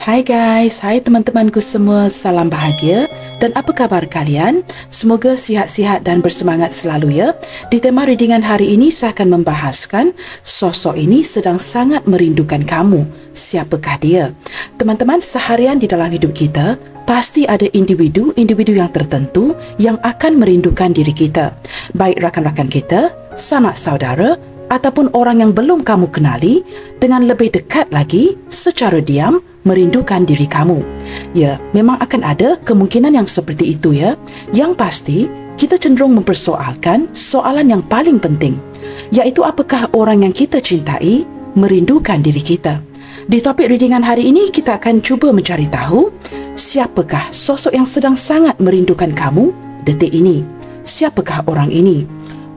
Hai guys, hai teman-temanku semua, salam bahagia dan apa kabar kalian? Semoga sihat-sihat dan bersemangat selalu ya. Di tema readingan hari ini saya akan membahaskan sosok ini sedang sangat merindukan kamu. Siapakah dia? Teman-teman, seharian di dalam hidup kita pasti ada individu yang tertentu yang akan merindukan diri kita. Baik rakan-rakan kita, sanak saudara, ataupun orang yang belum kamu kenali, dengan lebih dekat lagi secara diam merindukan diri kamu. Ya, memang akan ada kemungkinan yang seperti itu ya. Yang pasti, kita cenderung mempersoalkan soalan yang paling penting, iaitu apakah orang yang kita cintai merindukan diri kita. Di topik readingan hari ini, kita akan cuba mencari tahu siapakah sosok yang sedang sangat merindukan kamu detik ini. Siapakah orang ini?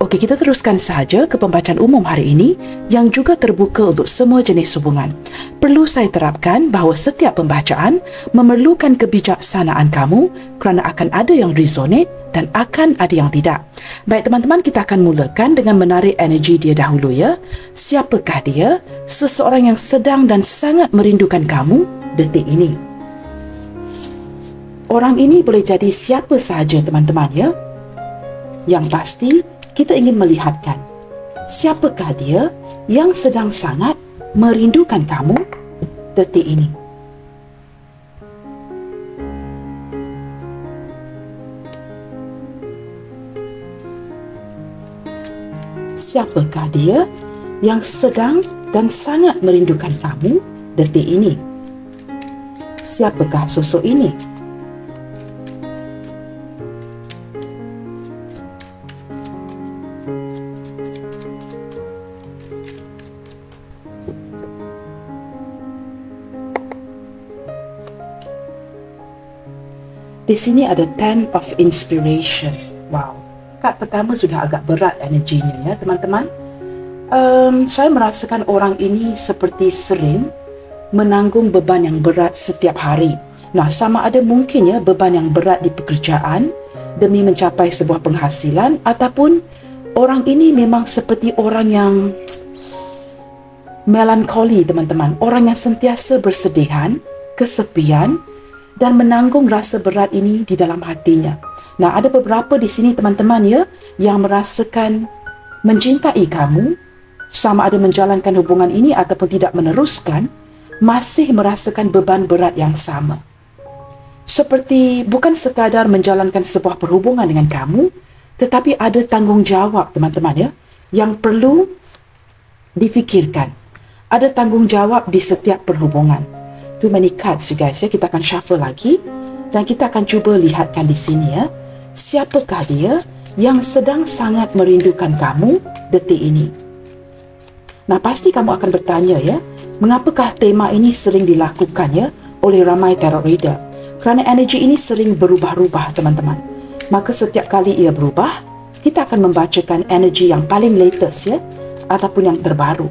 Okey, kita teruskan sahaja ke pembacaan umum hari ini yang juga terbuka untuk semua jenis hubungan. Perlu saya terapkan bahawa setiap pembacaan memerlukan kebijaksanaan kamu kerana akan ada yang resonate dan akan ada yang tidak. Baik teman-teman, kita akan mulakan dengan menarik energi dia dahulu ya. Siapakah dia? Seseorang yang sedang dan sangat merindukan kamu detik ini. Orang ini boleh jadi siapa sahaja teman-teman ya. Yang pasti, kita ingin melihatkan siapakah dia yang sedang sangat merindukan kamu detik ini. Siapakah dia yang sedang dan sangat merindukan kamu detik ini? Siapakah sosok ini? Di sini ada Ten of Inspiration. Wow, kad pertama sudah agak berat energinya ya teman-teman. Saya merasakan orang ini seperti sering menanggung beban yang berat setiap hari. Nah, sama ada mungkin ya beban yang berat di pekerjaan demi mencapai sebuah penghasilan, ataupun orang ini memang seperti orang yang melankoli teman-teman. Orang yang sentiasa bersedihan, kesepian, dan menanggung rasa berat ini di dalam hatinya. Nah, ada beberapa di sini teman-teman ya yang merasakan mencintai kamu, sama ada menjalankan hubungan ini ataupun tidak meneruskan, masih merasakan beban berat yang sama. Seperti bukan sekadar menjalankan sebuah perhubungan dengan kamu, tetapi ada tanggungjawab teman-teman ya yang perlu difikirkan. Ada tanggungjawab di setiap perhubungan. Too many cards you guys ya. Kita akan shuffle lagi dan kita akan cuba lihatkan di sini ya. Siapakah dia yang sedang sangat merindukan kamu detik ini? Nah, pasti kamu akan bertanya ya, mengapakah tema ini sering dilakukan ya oleh ramai tarot reader? Kerana energi ini sering berubah-ubah teman-teman. Maka setiap kali ia berubah, kita akan membacakan energi yang paling latest ya, ataupun yang terbaru.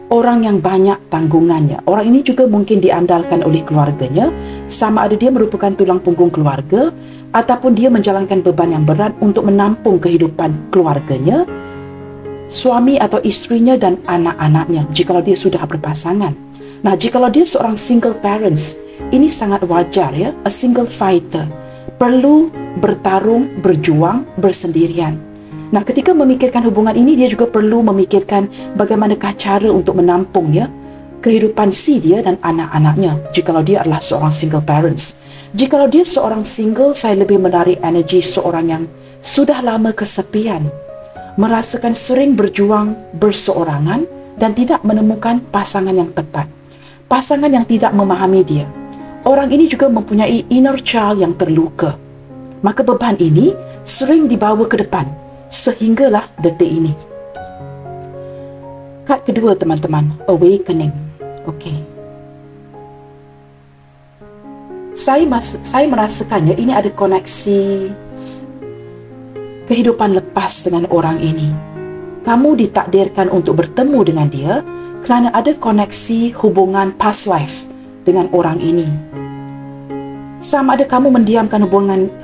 Orang yang banyak tanggungannya. Orang ini juga mungkin diandalkan oleh keluarganya, sama ada dia merupakan tulang punggung keluarga ataupun dia menjalankan beban yang berat untuk menampung kehidupan keluarganya, suami atau isterinya dan anak-anaknya jikalau dia sudah berpasangan. Nah, jikalau dia seorang single parents, ini sangat wajar ya, a single fighter, perlu bertarung, berjuang, bersendirian. Nah, ketika memikirkan hubungan ini, dia juga perlu memikirkan bagaimanakah cara untuk menampung ya kehidupan si dia dan anak-anaknya jikalau dia adalah seorang single parents. Jikalau dia seorang single, saya lebih menarik energi seorang yang sudah lama kesepian, merasakan sering berjuang berseorangan dan tidak menemukan pasangan yang tepat, pasangan yang tidak memahami dia. Orang ini juga mempunyai inner child yang terluka, maka beban ini sering dibawa ke depan sehinggalah detik ini. Kad kedua teman-teman, Awakening. Okey. Saya merasakannya ini ada koneksi kehidupan lepas dengan orang ini. Kamu ditakdirkan untuk bertemu dengan dia kerana ada koneksi hubungan past life dengan orang ini. Sama ada kamu mendiamkan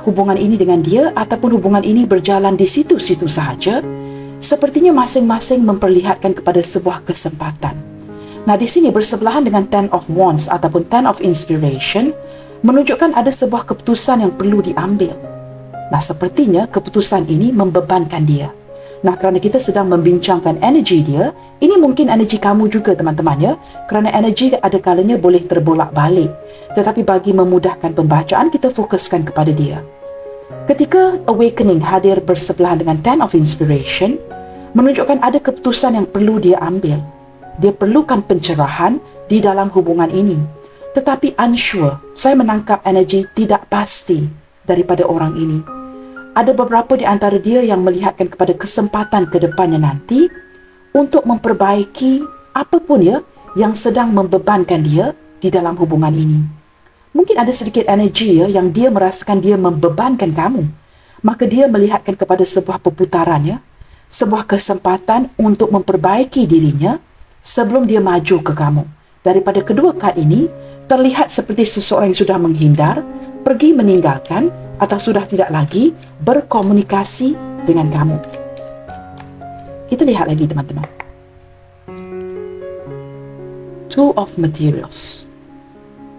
hubungan ini dengan dia ataupun hubungan ini berjalan di situ-situ sahaja, sepertinya masing-masing memperlihatkan kepada sebuah kesempatan. Nah, di sini bersebelahan dengan Ten of Wands ataupun Ten of Inspiration menunjukkan ada sebuah keputusan yang perlu diambil. Nah, sepertinya keputusan ini membebankan dia. Nah, kerana kita sedang membincangkan energi dia, ini mungkin energi kamu juga teman-teman ya, kerana energi ada kalanya boleh terbolak-balik. Tetapi bagi memudahkan pembacaan, kita fokuskan kepada dia. Ketika Awakening hadir bersebelahan dengan Ten of Inspiration, menunjukkan ada keputusan yang perlu dia ambil. Dia perlukan pencerahan di dalam hubungan ini. Tetapi unsure, saya menangkap energi tidak pasti daripada orang ini. Ada beberapa di antara dia yang melihatkan kepada kesempatan ke depannya nanti untuk memperbaiki apapun ya yang sedang membebankan dia di dalam hubungan ini. Mungkin ada sedikit energi ya yang dia merasakan dia membebankan kamu. Maka dia melihatkan kepada sebuah perputaran ya, sebuah kesempatan untuk memperbaiki dirinya sebelum dia maju ke kamu. Daripada kedua kad ini, terlihat seperti seseorang yang sudah menghindar, pergi meninggalkan atau sudah tidak lagi berkomunikasi dengan kamu. Kita lihat lagi teman-teman. Two of Materials.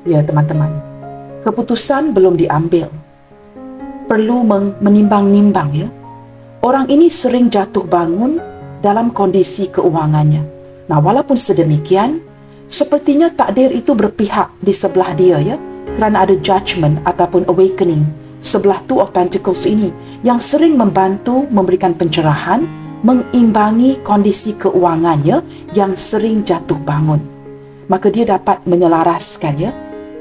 Ya teman-teman, keputusan belum diambil. Perlu menimbang-nimbang ya. Orang ini sering jatuh bangun dalam kondisi keuangannya. Nah, walaupun sedemikian, sepertinya takdir itu berpihak di sebelah dia ya, kerana ada judgment ataupun awakening sebelah Two of Pentacles ini yang sering membantu memberikan pencerahan, mengimbangi kondisi keuangannya yang sering jatuh bangun. Maka dia dapat menyelaraskan ya,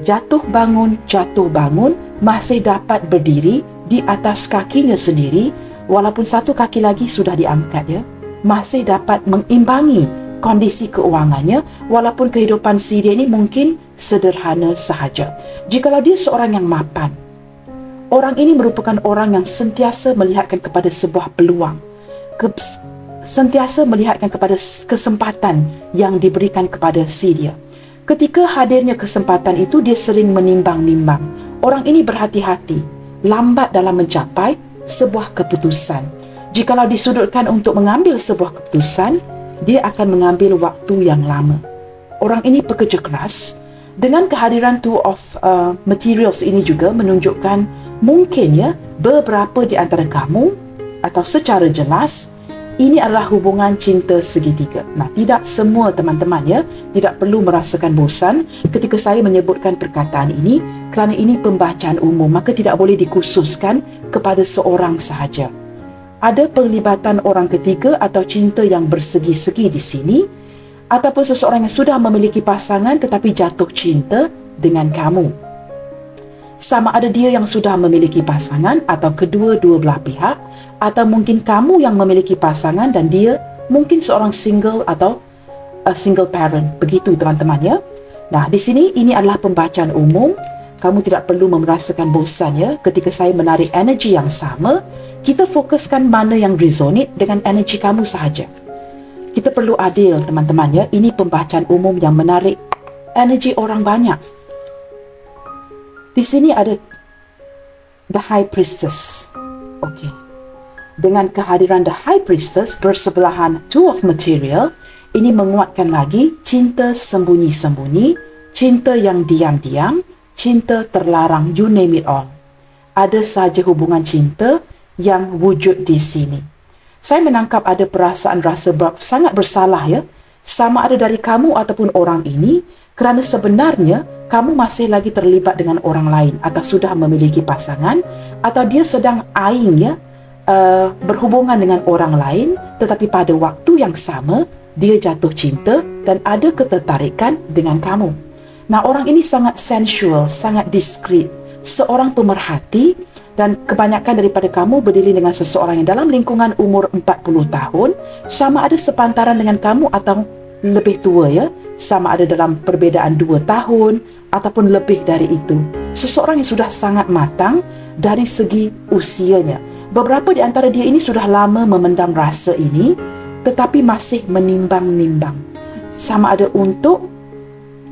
jatuh bangun masih dapat berdiri di atas kakinya sendiri, walaupun satu kaki lagi sudah diangkat ya, masih dapat mengimbangi kondisi keuangannya walaupun kehidupan si dia ini mungkin sederhana sahaja. Jikalau dia seorang yang mapan, orang ini merupakan orang yang sentiasa melihatkan kepada sebuah peluang, sentiasa melihatkan kepada kesempatan yang diberikan kepada si dia. Ketika hadirnya kesempatan itu, dia sering menimbang-nimbang. Orang ini berhati-hati, lambat dalam mencapai sebuah keputusan. Jikalau disudutkan untuk mengambil sebuah keputusan, dia akan mengambil waktu yang lama. Orang ini pekerja keras. Dengan kehadiran Two of Materials ini juga menunjukkan mungkin ya beberapa di antara kamu atau secara jelas ini adalah hubungan cinta segitiga. Nah, tidak semua teman-teman ya, tidak perlu merasakan bosan ketika saya menyebutkan perkataan ini kerana ini pembacaan umum, maka tidak boleh dikhususkan kepada seorang sahaja. Ada penglibatan orang ketiga atau cinta yang bersegi-segi di sini, ataupun seseorang yang sudah memiliki pasangan tetapi jatuh cinta dengan kamu. Sama ada dia yang sudah memiliki pasangan atau kedua-dua belah pihak, atau mungkin kamu yang memiliki pasangan dan dia mungkin seorang single atau a single parent. Begitu teman-teman ya. Nah, di sini ini adalah pembacaan umum. Kamu tidak perlu merasakan bosan ya ketika saya menarik energi yang sama. Kita fokuskan mana yang resonate dengan energi kamu sahaja. Kita perlu adil teman-teman ya. Ini pembacaan umum yang menarik energi orang banyak. Di sini ada The High Priestess. Okey. Dengan kehadiran The High Priestess bersebelahan Two of Material, ini menguatkan lagi cinta sembunyi-sembunyi, cinta yang diam-diam, cinta terlarang, you name it all. Ada saja hubungan cinta yang wujud di sini. Saya menangkap ada perasaan rasa sangat bersalah ya, sama ada dari kamu ataupun orang ini, kerana sebenarnya kamu masih lagi terlibat dengan orang lain atau sudah memiliki pasangan, atau dia sedang eyeing ya, berhubungan dengan orang lain, tetapi pada waktu yang sama dia jatuh cinta dan ada ketertarikan dengan kamu. Nah, orang ini sangat sensual, sangat diskret, seorang pemerhati, dan kebanyakan daripada kamu berdiri dengan seseorang yang dalam lingkungan umur 40 tahun, sama ada sepantaran dengan kamu atau lebih tua ya, sama ada dalam perbezaan 2 tahun ataupun lebih dari itu. Seseorang yang sudah sangat matang dari segi usianya. Beberapa di antara dia ini sudah lama memendam rasa ini, tetapi masih menimbang-nimbang. Sama ada untuk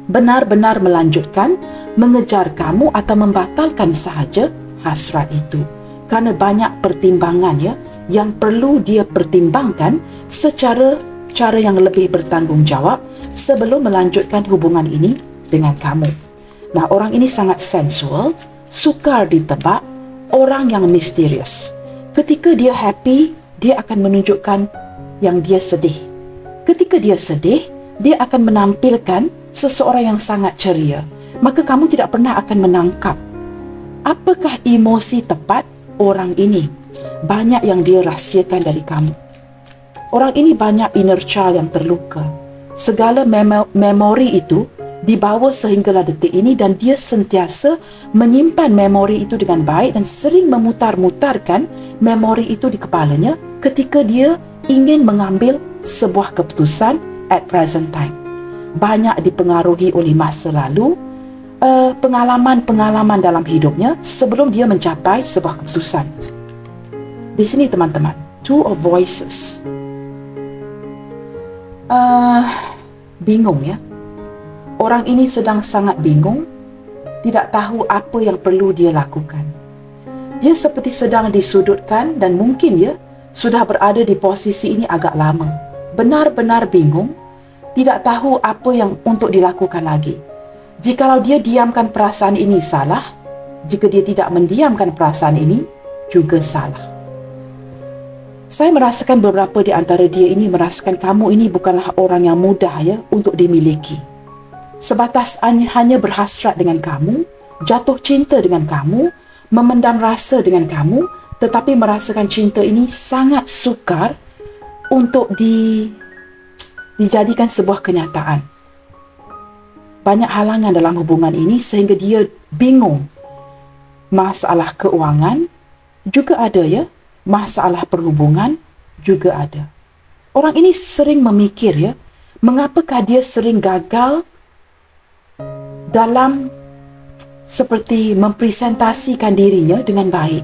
benar-benar melanjutkan, mengejar kamu atau membatalkan sahaja hasrat itu. Kerana banyak pertimbangan ya, yang perlu dia pertimbangkan secara cara yang lebih bertanggungjawab sebelum melanjutkan hubungan ini dengan kamu. Nah, orang ini sangat sensual, sukar ditebak, orang yang misterius. Ketika dia happy, dia akan menunjukkan yang dia sedih. Ketika dia sedih, dia akan menampilkan seseorang yang sangat ceria. Maka kamu tidak pernah akan menangkap apakah emosi tepat orang ini. Banyak yang dia rahsiakan dari kamu. Orang ini banyak inner child yang terluka. Segala memori itu dibawa sehinggalah detik ini dan dia sentiasa menyimpan memori itu dengan baik dan sering memutar-mutarkan memori itu di kepalanya ketika dia ingin mengambil sebuah keputusan at present time. Banyak dipengaruhi oleh masa lalu, pengalaman-pengalaman dalam hidupnya sebelum dia mencapai sebuah keputusan. Di sini teman-teman, two of voices. Bingung ya. Orang ini sedang sangat bingung, tidak tahu apa yang perlu dia lakukan. Dia seperti sedang disudutkan dan mungkin ya sudah berada di posisi ini agak lama. Benar-benar bingung, tidak tahu apa yang untuk dilakukan lagi. Jikalau dia diamkan perasaan ini salah, jika dia tidak mendiamkan perasaan ini juga salah. Saya merasakan beberapa di antara dia ini merasakan kamu ini bukanlah orang yang mudah ya untuk dimiliki. Sebatas hanya berhasrat dengan kamu, jatuh cinta dengan kamu, memendam rasa dengan kamu, tetapi merasakan cinta ini sangat sukar untuk dijadikan sebuah kenyataan. Banyak halangan dalam hubungan ini sehingga dia bingung. Masalah keuangan juga ada ya. Masalah perhubungan juga ada. Orang ini sering memikir ya, mengapakah dia sering gagal dalam seperti mempresentasikan dirinya dengan baik.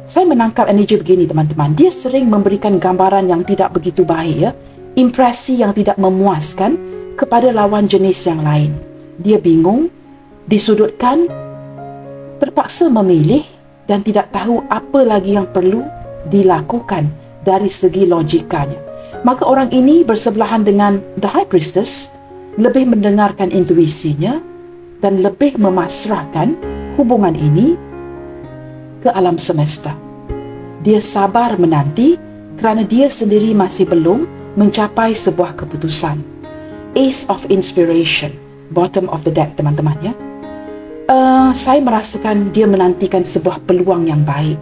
Saya menangkap energi begini teman-teman, dia sering memberikan gambaran yang tidak begitu baik ya, impresi yang tidak memuaskan kepada lawan jenis yang lain. Dia bingung, disudutkan, terpaksa memilih dan tidak tahu apa lagi yang perlu dilakukan dari segi logikanya. Maka orang ini bersebelahan dengan The High Priestess, lebih mendengarkan intuisinya dan lebih memasrahkan hubungan ini ke alam semesta. Dia sabar menanti kerana dia sendiri masih belum mencapai sebuah keputusan. Ace of Inspiration, bottom of the deck teman-teman ya. Saya merasakan dia menantikan sebuah peluang yang baik,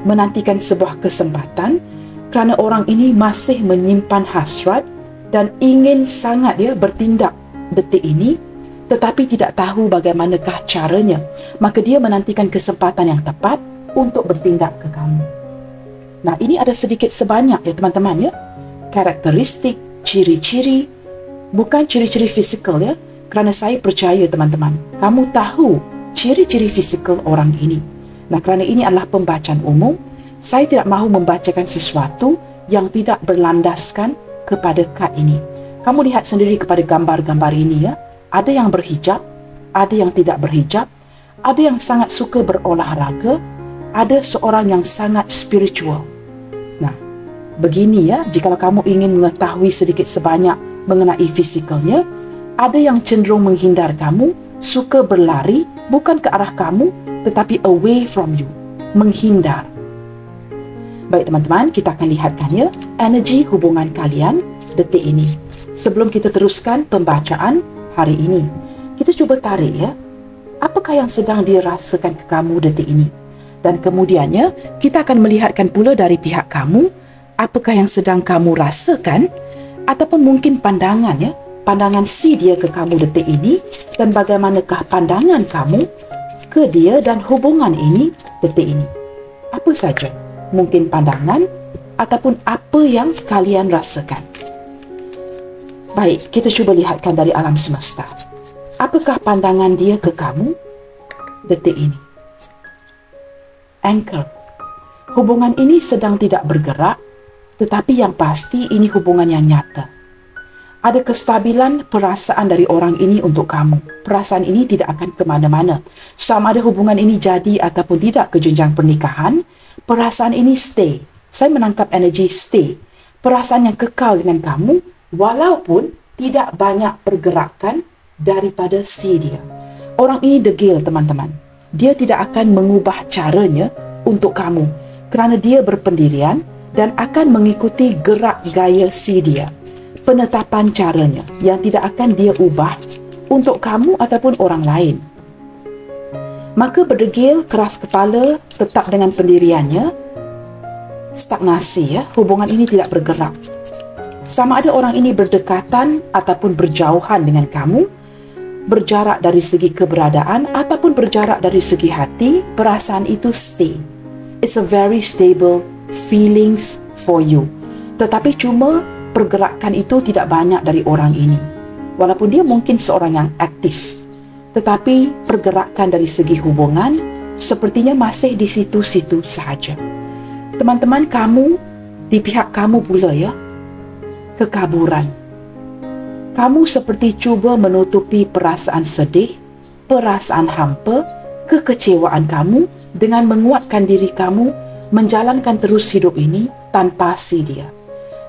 menantikan sebuah kesempatan kerana orang ini masih menyimpan hasrat dan ingin sangat dia bertindak detik ini tetapi tidak tahu bagaimanakah caranya. Maka dia menantikan kesempatan yang tepat untuk bertindak ke kamu. Nah, ini ada sedikit sebanyak ya teman-teman ya, karakteristik, ciri-ciri, bukan ciri-ciri fizikal ya. Kerana saya percaya teman-teman, kamu tahu ciri-ciri fizikal orang ini. Nah, kerana ini adalah pembacaan umum, saya tidak mahu membacakan sesuatu yang tidak berlandaskan kepada kad ini. Kamu lihat sendiri kepada gambar-gambar ini ya. Ada yang berhijab, ada yang tidak berhijab, ada yang sangat suka berolahraga, ada seorang yang sangat spiritual. Nah, begini ya, jika kamu ingin mengetahui sedikit sebanyak mengenai fizikalnya, ada yang cenderung menghindar kamu, suka berlari, bukan ke arah kamu, tetapi away from you, menghindar. Baik teman-teman, kita akan lihatkan ya, energi hubungan kalian detik ini. Sebelum kita teruskan pembacaan hari ini, kita cuba tarik ya, apakah yang sedang dirasakan ke kamu detik ini. Dan kemudiannya, kita akan melihatkan pula dari pihak kamu, apakah yang sedang kamu rasakan, ataupun mungkin pandangan ya, pandangan si dia ke kamu detik ini dan bagaimanakah pandangan kamu ke dia dan hubungan ini detik ini. Apa saja, mungkin pandangan ataupun apa yang kalian rasakan. Baik, kita cuba lihatkan dari alam semesta. Apakah pandangan dia ke kamu detik ini? Anchor. Hubungan ini sedang tidak bergerak, tetapi yang pasti ini hubungan yang nyata. Ada kestabilan perasaan dari orang ini untuk kamu. Perasaan ini tidak akan ke mana-mana. Sama ada hubungan ini jadi ataupun tidak ke jenjang pernikahan, perasaan ini stay. Saya menangkap energi stay. perasaan yang kekal dengan kamu walaupun tidak banyak pergerakan daripada si dia. Orang ini degil, teman-teman. Dia tidak akan mengubah caranya untuk kamu kerana dia berpendirian dan akan mengikuti gerak gaya si dia. Penetapan caranya yang tidak akan dia ubah untuk kamu ataupun orang lain. Maka berdegil, keras kepala, tetap dengan pendiriannya, stagnasi ya, hubungan ini tidak bergerak. Sama ada orang ini berdekatan ataupun berjauhan dengan kamu, berjarak dari segi keberadaan ataupun berjarak dari segi hati, perasaan itu stay. It's a very stable feelings for you. Tetapi cuma pergerakan itu tidak banyak dari orang ini. Walaupun dia mungkin seorang yang aktif, tetapi pergerakan dari segi hubungan sepertinya masih di situ-situ sahaja. Teman-teman, kamu, di pihak kamu pula ya, kekaburan. Kamu seperti cuba menutupi perasaan sedih, perasaan hampa, kekecewaan kamu dengan menguatkan diri kamu menjalankan terus hidup ini tanpa si dia.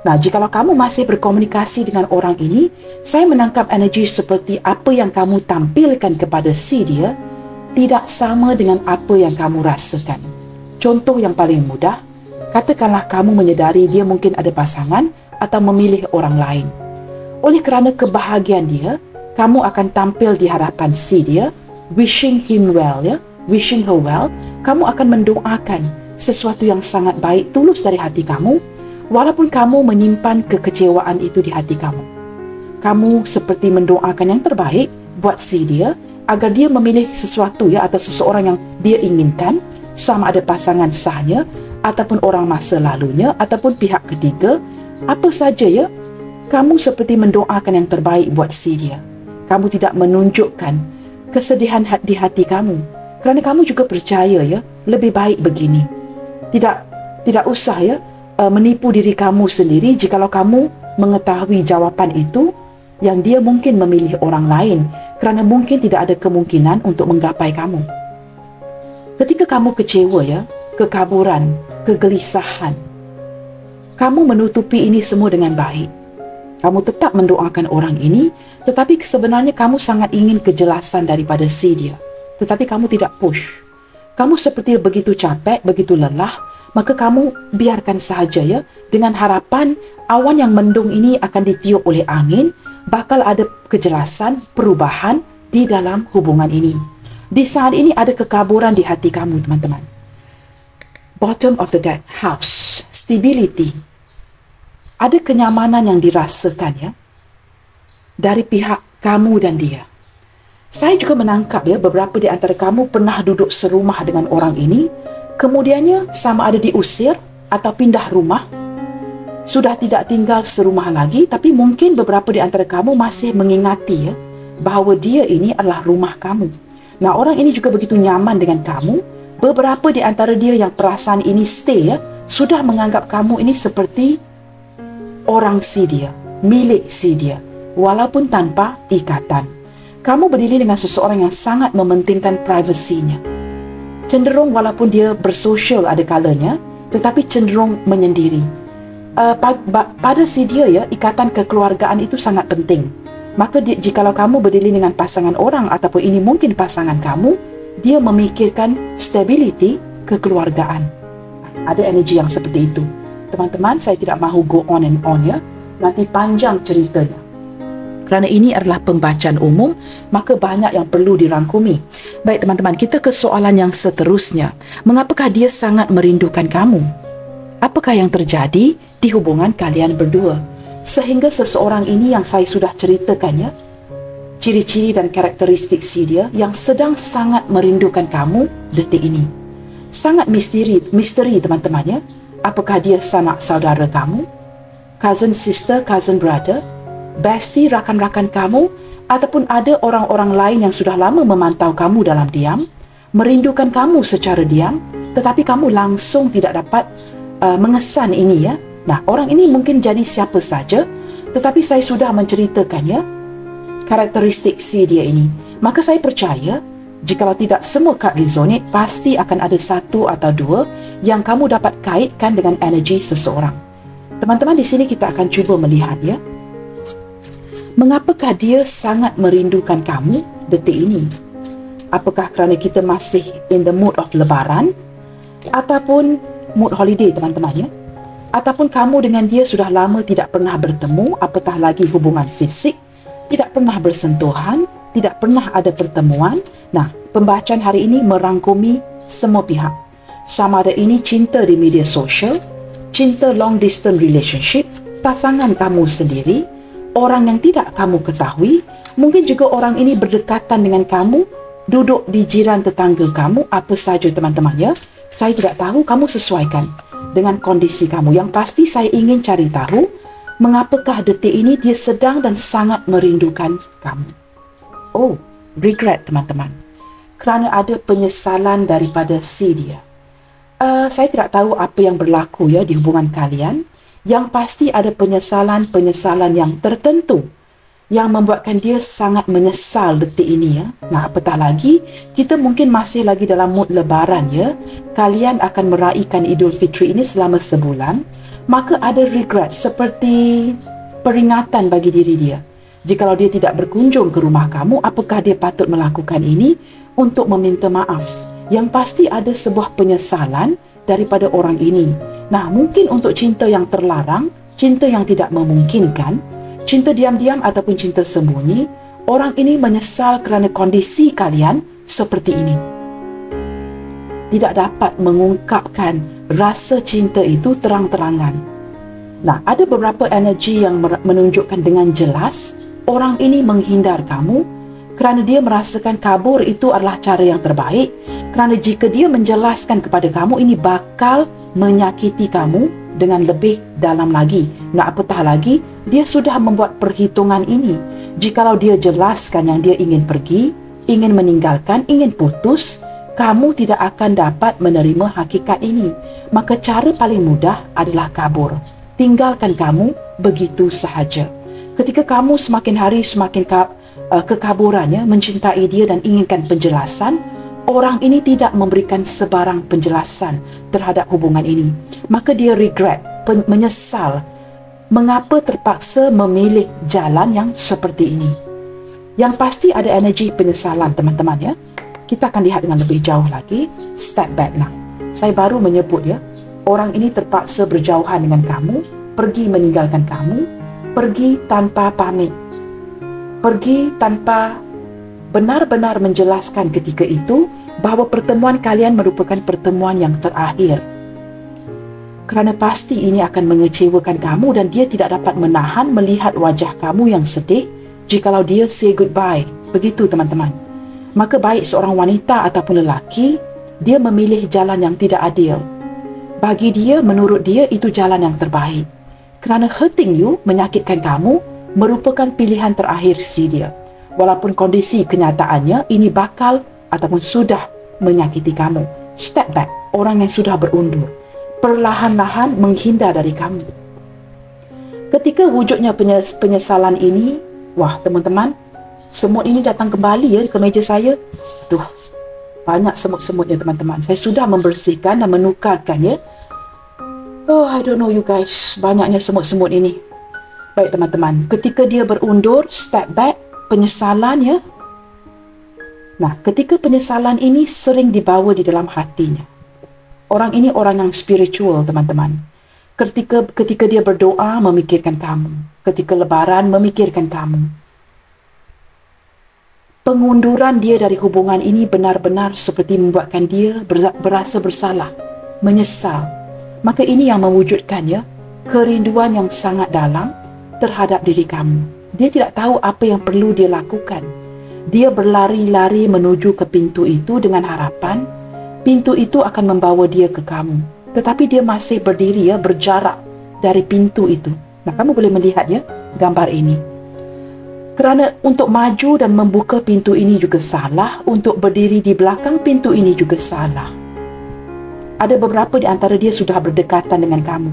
Nah, jikalau kamu masih berkomunikasi dengan orang ini, saya menangkap energi seperti apa yang kamu tampilkan kepada si dia tidak sama dengan apa yang kamu rasakan. Contoh yang paling mudah, katakanlah kamu menyedari dia mungkin ada pasangan atau memilih orang lain. Oleh kerana kebahagiaan dia, kamu akan tampil di hadapan si dia, wishing him well ya, wishing her well. Kamu akan mendoakan sesuatu yang sangat baik tulus dari hati kamu, walaupun kamu menyimpan kekecewaan itu di hati kamu. Kamu seperti mendoakan yang terbaik buat si dia agar dia memilih sesuatu ya, atau seseorang yang dia inginkan, sama ada pasangan sahnya ataupun orang masa lalunya ataupun pihak ketiga, apa saja ya. Kamu seperti mendoakan yang terbaik buat si dia. Kamu tidak menunjukkan kesedihan di hati kamu kerana kamu juga percaya ya, lebih baik begini. Tidak usah ya menipu diri kamu sendiri jikalau kamu mengetahui jawapan itu yang dia mungkin memilih orang lain kerana mungkin tidak ada kemungkinan untuk menggapai kamu. Ketika kamu kecewa ya, kekaburan, kegelisahan, kamu menutupi ini semua dengan baik. Kamu tetap mendoakan orang ini, tetapi sebenarnya kamu sangat ingin kejelasan daripada si dia. Tetapi kamu tidak push. Kamu seperti begitu capek, begitu lelah, maka kamu biarkan sahaja ya, dengan harapan awan yang mendung ini akan ditiup oleh angin, bakal ada kejelasan, perubahan di dalam hubungan ini. Di saat ini ada kekaburan di hati kamu, teman-teman. Bottom of the deck, house, stability. Ada kenyamanan yang dirasakan ya, dari pihak kamu dan dia. Saya juga menangkap ya, beberapa di antara kamu pernah duduk serumah dengan orang ini, kemudiannya sama ada diusir atau pindah rumah, sudah tidak tinggal serumah lagi, tapi mungkin beberapa di antara kamu masih mengingati ya, bahawa dia ini adalah rumah kamu. Nah, orang ini juga begitu nyaman dengan kamu. Beberapa di antara dia yang perasaan ini stay ya, sudah menganggap kamu ini seperti orang si dia, milik si dia, walaupun tanpa ikatan. Kamu berdiri dengan seseorang yang sangat mementingkan privasinya. Cenderung walaupun dia bersosial ada kalanya, tetapi cenderung menyendiri. Pada si dia ya, ikatan kekeluargaan itu sangat penting. Maka jikalau kamu berdiri dengan pasangan orang ataupun ini mungkin pasangan kamu, dia memikirkan stability kekeluargaan. Ada energi yang seperti itu. Teman-teman, saya tidak mahu go on and on ya. Nanti panjang ceritanya. Kerana ini adalah pembacaan umum, maka banyak yang perlu dirangkumi. Baik teman-teman, kita ke soalan yang seterusnya. Mengapakah dia sangat merindukan kamu? Apakah yang terjadi di hubungan kalian berdua? Sehingga seseorang ini yang saya sudah ceritakan ya, ciri-ciri dan karakteristik si dia yang sedang sangat merindukan kamu detik ini. Sangat misteri teman-teman ya. Apakah dia sanak saudara kamu, cousin sister, cousin brother, bestie, rakan-rakan kamu, ataupun ada orang-orang lain yang sudah lama memantau kamu dalam diam, merindukan kamu secara diam, tetapi kamu langsung tidak dapat mengesan ini ya. Nah, orang ini mungkin jadi siapa saja, tetapi saya sudah menceritakannya karakteristik si dia ini. Maka saya percaya jikalau tidak semua kad resonate, pasti akan ada satu atau dua yang kamu dapat kaitkan dengan energi seseorang. teman-teman, di sini kita akan cuba melihat ya, mengapakah dia sangat merindukan kamu detik ini? Apakah kerana kita masih in the mood of lebaran, ataupun mood holiday teman-teman ya? Ataupun kamu dengan dia sudah lama tidak pernah bertemu, apatah lagi hubungan fisik, tidak pernah bersentuhan, tidak pernah ada pertemuan. Nah, pembacaan hari ini merangkumi semua pihak. Sama ada ini cinta di media sosial, cinta long distance relationship, pasangan kamu sendiri, orang yang tidak kamu ketahui, mungkin juga orang ini berdekatan dengan kamu, duduk di jiran tetangga kamu, apa saja teman-teman ya. Saya tidak tahu, kamu sesuaikan dengan kondisi kamu. Yang pasti saya ingin cari tahu, mengapakah detik ini dia sedang dan sangat merindukan kamu. Oh, regret teman-teman. Kerana ada penyesalan daripada si dia. Saya tidak tahu apa yang berlaku ya di hubungan kalian. Yang pasti ada penyesalan-penyesalan yang tertentu yang membuatkan dia sangat menyesal detik ini ya. Nah, apatah lagi, kita mungkin masih lagi dalam mood lebaran ya. Kalian akan meraihkan Idul Fitri ini selama sebulan. Maka ada regret seperti peringatan bagi diri dia. Jikalau dia tidak berkunjung ke rumah kamu, apakah dia patut melakukan ini untuk meminta maaf? Yang pasti ada sebuah penyesalan daripada orang ini. Nah, mungkin untuk cinta yang terlarang, cinta yang tidak memungkinkan, cinta diam-diam ataupun cinta sembunyi, orang ini menyesal kerana kondisi kalian seperti ini. Tidak dapat mengungkapkan rasa cinta itu terang-terangan. Nah, ada beberapa energi yang menunjukkan dengan jelas orang ini menghindar kamu kerana dia merasakan kabur itu adalah cara yang terbaik. Kerana jika dia menjelaskan kepada kamu, ini bakal menyakiti kamu dengan lebih dalam lagi. Nah, apatah lagi, dia sudah membuat perhitungan ini. Jikalau dia jelaskan yang dia ingin pergi, ingin meninggalkan, ingin putus, kamu tidak akan dapat menerima hakikat ini. Maka cara paling mudah adalah kabur. Tinggalkan kamu begitu sahaja. Ketika kamu semakin hari semakin kekaburannya, mencintai dia dan inginkan penjelasan, orang ini tidak memberikan sebarang penjelasan terhadap hubungan ini. Maka dia regret, menyesal mengapa terpaksa memilih jalan yang seperti ini. Yang pasti ada energi penyesalan teman-teman ya. Kita akan lihat dengan lebih jauh lagi. Step back now. Saya baru menyebut ya, orang ini terpaksa berjauhan dengan kamu, pergi meninggalkan kamu, pergi tanpa pamit, pergi tanpa benar-benar menjelaskan ketika itu bahawa pertemuan kalian merupakan pertemuan yang terakhir. Kerana pasti ini akan mengecewakan kamu dan dia tidak dapat menahan melihat wajah kamu yang sedih jikalau dia say goodbye. Begitu teman-teman. Maka baik seorang wanita ataupun lelaki, dia memilih jalan yang tidak adil. Bagi dia, menurut dia, itu jalan yang terbaik. Kerana hurting you, menyakitkan kamu, merupakan pilihan terakhir si dia. Walaupun kondisi kenyataannya, ini bakal ataupun sudah menyakiti kamu. Step back, orang yang sudah berundur. Perlahan-lahan menghindar dari kamu. Ketika wujudnya penyesalan ini, wah teman-teman, semut ini datang kembali ya ke meja saya. Aduh, banyak semut-semutnya teman-teman. Saya sudah membersihkan dan menukarkan ya. Oh, I don't know you guys. Banyaknya semut-semut ini. Baik teman-teman, ketika dia berundur, step back, penyesalan ya. Nah, ketika penyesalan ini sering dibawa di dalam hatinya. Orang ini orang yang spiritual teman-teman. Ketika dia berdoa, memikirkan kamu. Ketika lebaran, memikirkan kamu. Pengunduran dia dari hubungan ini benar-benar seperti membuatkan dia berasa bersalah, menyesal. Maka ini yang mewujudkan ya, kerinduan yang sangat dalam terhadap diri kamu. Dia tidak tahu apa yang perlu dia lakukan. Dia berlari-lari menuju ke pintu itu dengan harapan pintu itu akan membawa dia ke kamu. Tetapi dia masih berdiri ya, berjarak dari pintu itu. Nah, kamu boleh melihat ya gambar ini. Kerana untuk maju dan membuka pintu ini juga salah, untuk berdiri di belakang pintu ini juga salah. Ada beberapa di antara dia sudah berdekatan dengan kamu.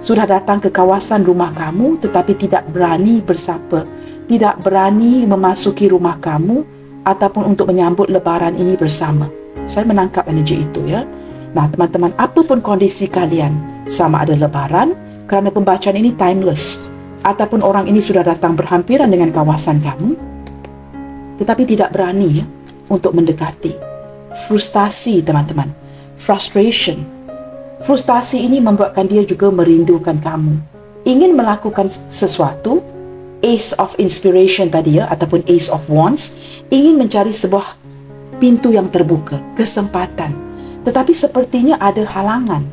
Sudah datang ke kawasan rumah kamu tetapi tidak berani bersapa, tidak berani memasuki rumah kamu ataupun untuk menyambut lebaran ini bersama. Saya menangkap energi itu ya. Nah teman-teman, apapun kondisi kalian, sama ada lebaran, kerana pembacaan ini timeless, ataupun orang ini sudah datang berhampiran dengan kawasan kamu, tetapi tidak berani untuk mendekati. Frustasi, teman-teman. Frustration. Frustasi ini membuatkan dia juga merindukan kamu. Ingin melakukan sesuatu, Ace of Inspiration tadi ataupun Ace of Wands, ingin mencari sebuah pintu yang terbuka, kesempatan. Tetapi sepertinya ada halangan.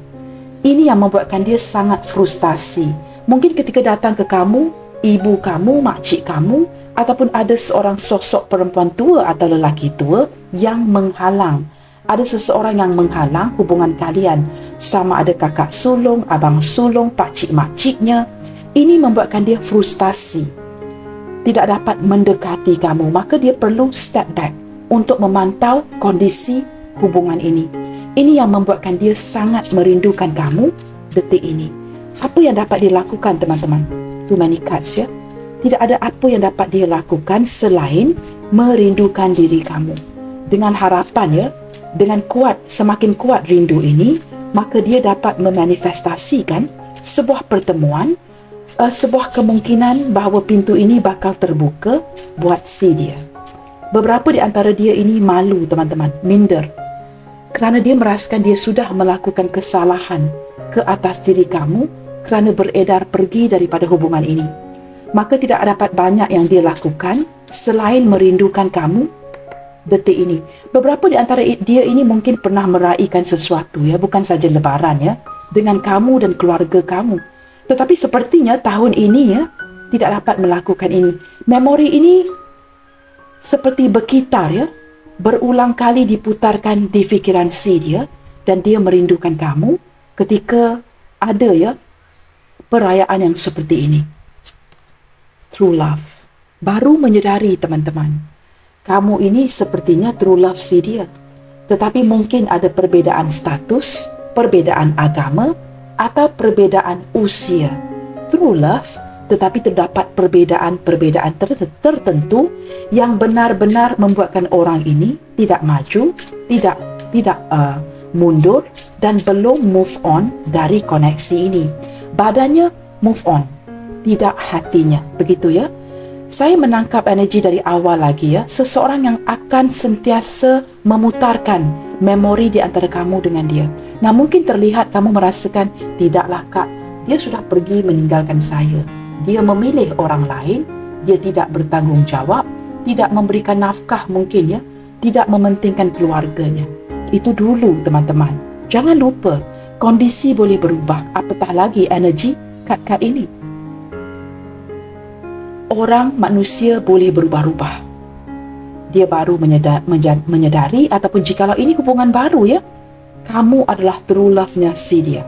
Ini yang membuatkan dia sangat frustasi. Mungkin ketika datang ke kamu, ibu kamu, makcik kamu, ataupun ada seorang sosok perempuan tua atau lelaki tua yang menghalang. Ada seseorang yang menghalang hubungan kalian. Sama ada kakak sulung, abang sulung, pakcik-makciknya. Ini membuatkan dia frustasi. Tidak dapat mendekati kamu, maka dia perlu step back untuk memantau kondisi hubungan ini. Ini yang membuatkan dia sangat merindukan kamu detik ini. Apa yang dapat dia lakukan, teman-teman? Too many cards, ya. Tidak ada apa yang dapat dia lakukan selain merindukan diri kamu. Dengan harapan, dengan kuat, semakin kuat rindu ini, maka dia dapat memanifestasikan sebuah pertemuan, sebuah kemungkinan bahawa pintu ini bakal terbuka buat si dia. Beberapa di antara dia ini malu, teman-teman, minder, kerana dia merasakan dia sudah melakukan kesalahan ke atas diri kamu kerana beredar pergi daripada hubungan ini. Maka tidak dapat banyak yang dia lakukan selain merindukan kamu detik ini. Beberapa di antara dia ini mungkin pernah meraihkan sesuatu, bukan saja lebaran, dengan kamu dan keluarga kamu. Tetapi sepertinya tahun ini tidak dapat melakukan ini. Memori ini seperti berkitar, berulang kali diputarkan di fikiran si dia, dan dia merindukan kamu ketika ada perayaan yang seperti ini. True love. Baru menyedari, teman-teman, kamu ini sepertinya true love si dia. Tetapi mungkin ada perbezaan status, perbezaan agama, atau perbezaan usia. True love, tetapi terdapat perbezaan-perbezaan tertentu yang benar-benar membuatkan orang ini tidak maju, tidak mundur, dan belum move on dari koneksi ini. Badannya move on, tidak hatinya. Begitu, ya. Saya menangkap energi dari awal lagi, seseorang yang akan sentiasa memutarkan memori di antara kamu dengan dia. Nah, mungkin terlihat kamu merasakan, tidaklah kak, dia sudah pergi meninggalkan saya. Dia memilih orang lain, dia tidak bertanggung jawab, tidak memberikan nafkah mungkin, tidak mementingkan keluarganya. Itu dulu, teman-teman. Jangan lupa, kondisi boleh berubah, apatah lagi energi kad-kad ini. Orang, manusia boleh berubah-ubah. Dia baru menyadari ataupun jikalau ini hubungan baru, kamu adalah true love-nya si dia.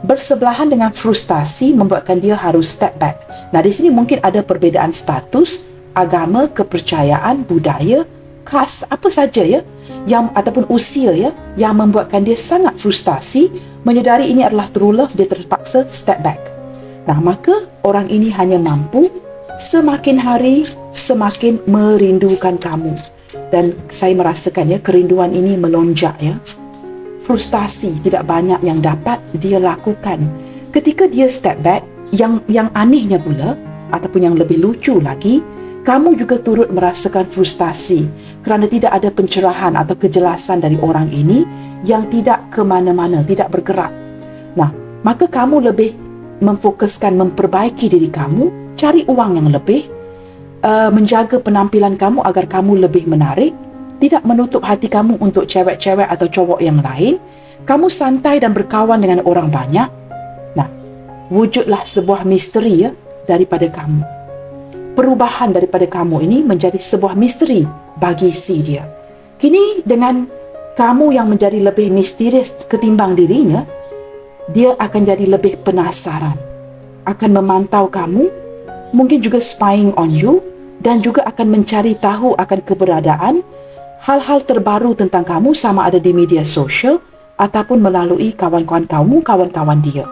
Bersebelahan dengan frustasi membuatkan dia harus step back. Nah, di sini mungkin ada perbezaan status, agama, kepercayaan, budaya, kas, apa saja yang ataupun usia yang membuatkan dia sangat frustasi, menyadari ini adalah true love, dia terpaksa step back. Nah, maka orang ini hanya mampu semakin hari semakin merindukan kamu. Dan saya merasakan kerinduan ini melonjak. Frustasi tidak banyak yang dapat dia lakukan. Ketika dia step back, yang anehnya pula ataupun yang lebih lucu lagi, kamu juga turut merasakan frustasi kerana tidak ada pencerahan atau kejelasan dari orang ini yang tidak ke mana-mana, tidak bergerak. Nah, maka kamu lebih memfokuskan memperbaiki diri kamu, cari uang yang lebih, menjaga penampilan kamu agar kamu lebih menarik, tidak menutup hati kamu untuk cewek-cewek atau cowok yang lain. Kamu santai dan berkawan dengan orang banyak. Nah, wujudlah sebuah misteri daripada kamu. Perubahan daripada kamu ini menjadi sebuah misteri bagi si dia. Kini dengan kamu yang menjadi lebih misterius ketimbang dirinya, dia akan jadi lebih penasaran, akan memantau kamu, mungkin juga spying on you, dan juga akan mencari tahu akan keberadaan hal-hal terbaru tentang kamu, sama ada di media sosial ataupun melalui kawan-kawan kamu, kawan-kawan dia.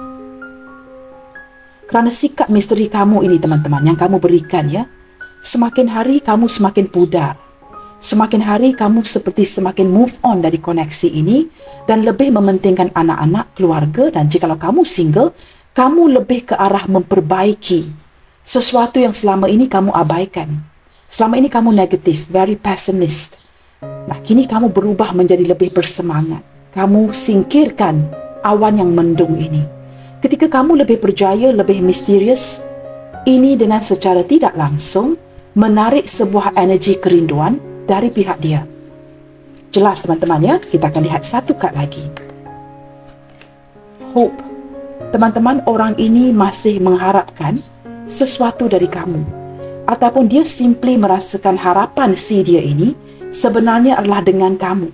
Kerana sikap misteri kamu ini, teman-teman, yang kamu berikan semakin hari kamu semakin pudar. Semakin hari kamu seperti semakin move on dari koneksi ini dan lebih mementingkan anak-anak, keluarga, dan jikalau kamu single, Kamu lebih ke arah memperbaiki sesuatu yang selama ini kamu abaikan. Selama ini kamu negatif, very pessimist. Nah, kini kamu berubah menjadi lebih bersemangat. Kamu singkirkan awan yang mendung ini. Ketika kamu lebih berjaya, lebih misterius, ini dengan secara tidak langsung menarik sebuah energi kerinduan dari pihak dia. Jelas teman-teman ya, kita akan lihat satu kad lagi. Hope. Teman-teman, orang ini masih mengharapkan sesuatu dari kamu. Ataupun dia simply merasakan harapan si dia ini sebenarnya adalah dengan kamu.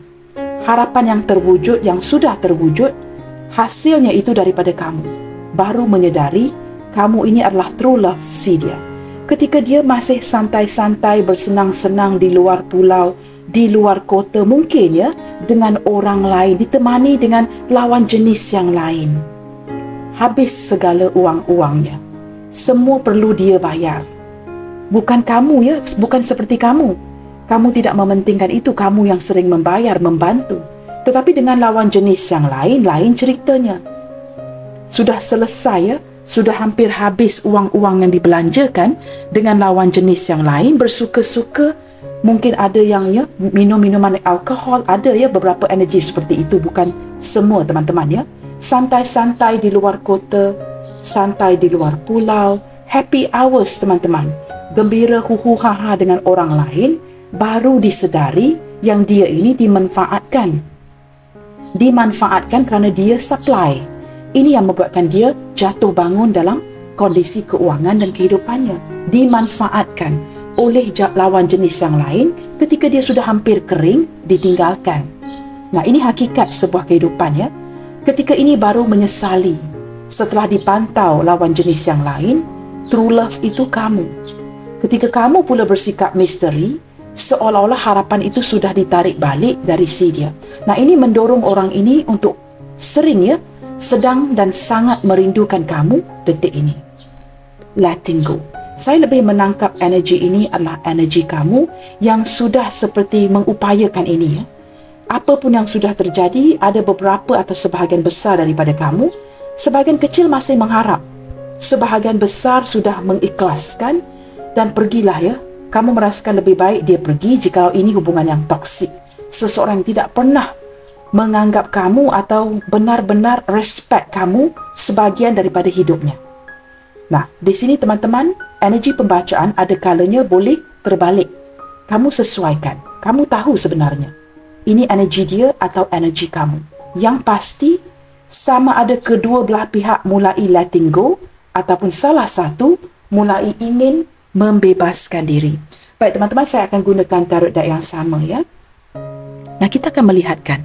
Harapan yang terwujud, yang sudah terwujud, hasilnya itu daripada kamu. Baru menyedari kamu ini adalah true love si dia. Ketika dia masih santai-santai bersenang-senang di luar pulau, di luar kota, mungkin ya, dengan orang lain, ditemani dengan lawan jenis yang lain. Habis segala uang-uangnya. Semua perlu dia bayar. Bukan kamu ya, bukan seperti kamu. Kamu tidak mementingkan itu, kamu yang sering membayar, membantu. Tetapi dengan lawan jenis yang lain, lain ceritanya. Sudah selesai ya, sudah hampir habis uang-uang yang dibelanjakan dengan lawan jenis yang lain, bersuka-suka. Mungkin ada yang ya, minum minuman alkohol, ada ya beberapa energi seperti itu, bukan semua teman-teman ya. Santai-santai di luar kota, santai di luar pulau, happy hours teman-teman, gembira huhu-haha dengan orang lain, baru disedari yang dia ini dimanfaatkan kerana dia supply. Ini yang membuatkan dia jatuh bangun dalam kondisi keuangan dan kehidupannya, dimanfaatkan oleh lawan jenis yang lain ketika dia sudah hampir kering, ditinggalkan. Nah, ini hakikat sebuah kehidupan ya. Ketika ini baru menyesali setelah dipantau lawan jenis yang lain. True love itu kamu. Ketika kamu pula bersikap misteri, seolah-olah harapan itu sudah ditarik balik dari si dia. Nah, ini mendorong orang ini untuk sering ya, sedang dan sangat merindukan kamu detik ini. Letting go. Saya lebih menangkap energi ini adalah energi kamu yang sudah seperti mengupayakan ini ya. Apapun yang sudah terjadi, ada beberapa atau sebahagian besar daripada kamu, sebahagian kecil masih mengharap, sebahagian besar sudah mengikhlaskan dan pergilah ya. Kamu merasakan lebih baik dia pergi jika ini hubungan yang toksik. Seseorang yang tidak pernah menganggap kamu atau benar-benar respect kamu sebahagian daripada hidupnya. Nah, di sini teman-teman, energi pembacaan ada kalanya boleh terbalik. Kamu sesuaikan, kamu tahu sebenarnya ini energi dia atau energi kamu. Yang pasti, sama ada kedua belah pihak mulai letting go ataupun salah satu mulai ingin membebaskan diri. Baik teman-teman, saya akan gunakan tarot deck yang sama ya. Nah, kita akan melihatkan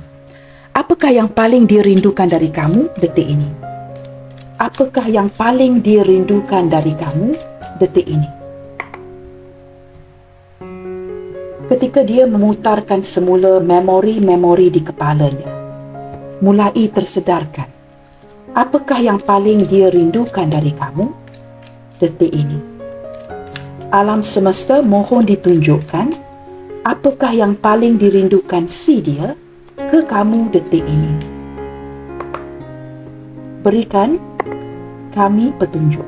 apakah yang paling dirindukan dari kamu detik ini. Apakah yang paling dirindukan dari kamu detik ini. Ketika dia memutarkan semula memori-memori di kepalanya, mulai tersedarkan, apakah yang paling dia rindukan dari kamu detik ini. Alam semesta mohon ditunjukkan apakah yang paling dirindukan si dia ke kamu detik ini. Berikan kami petunjuk.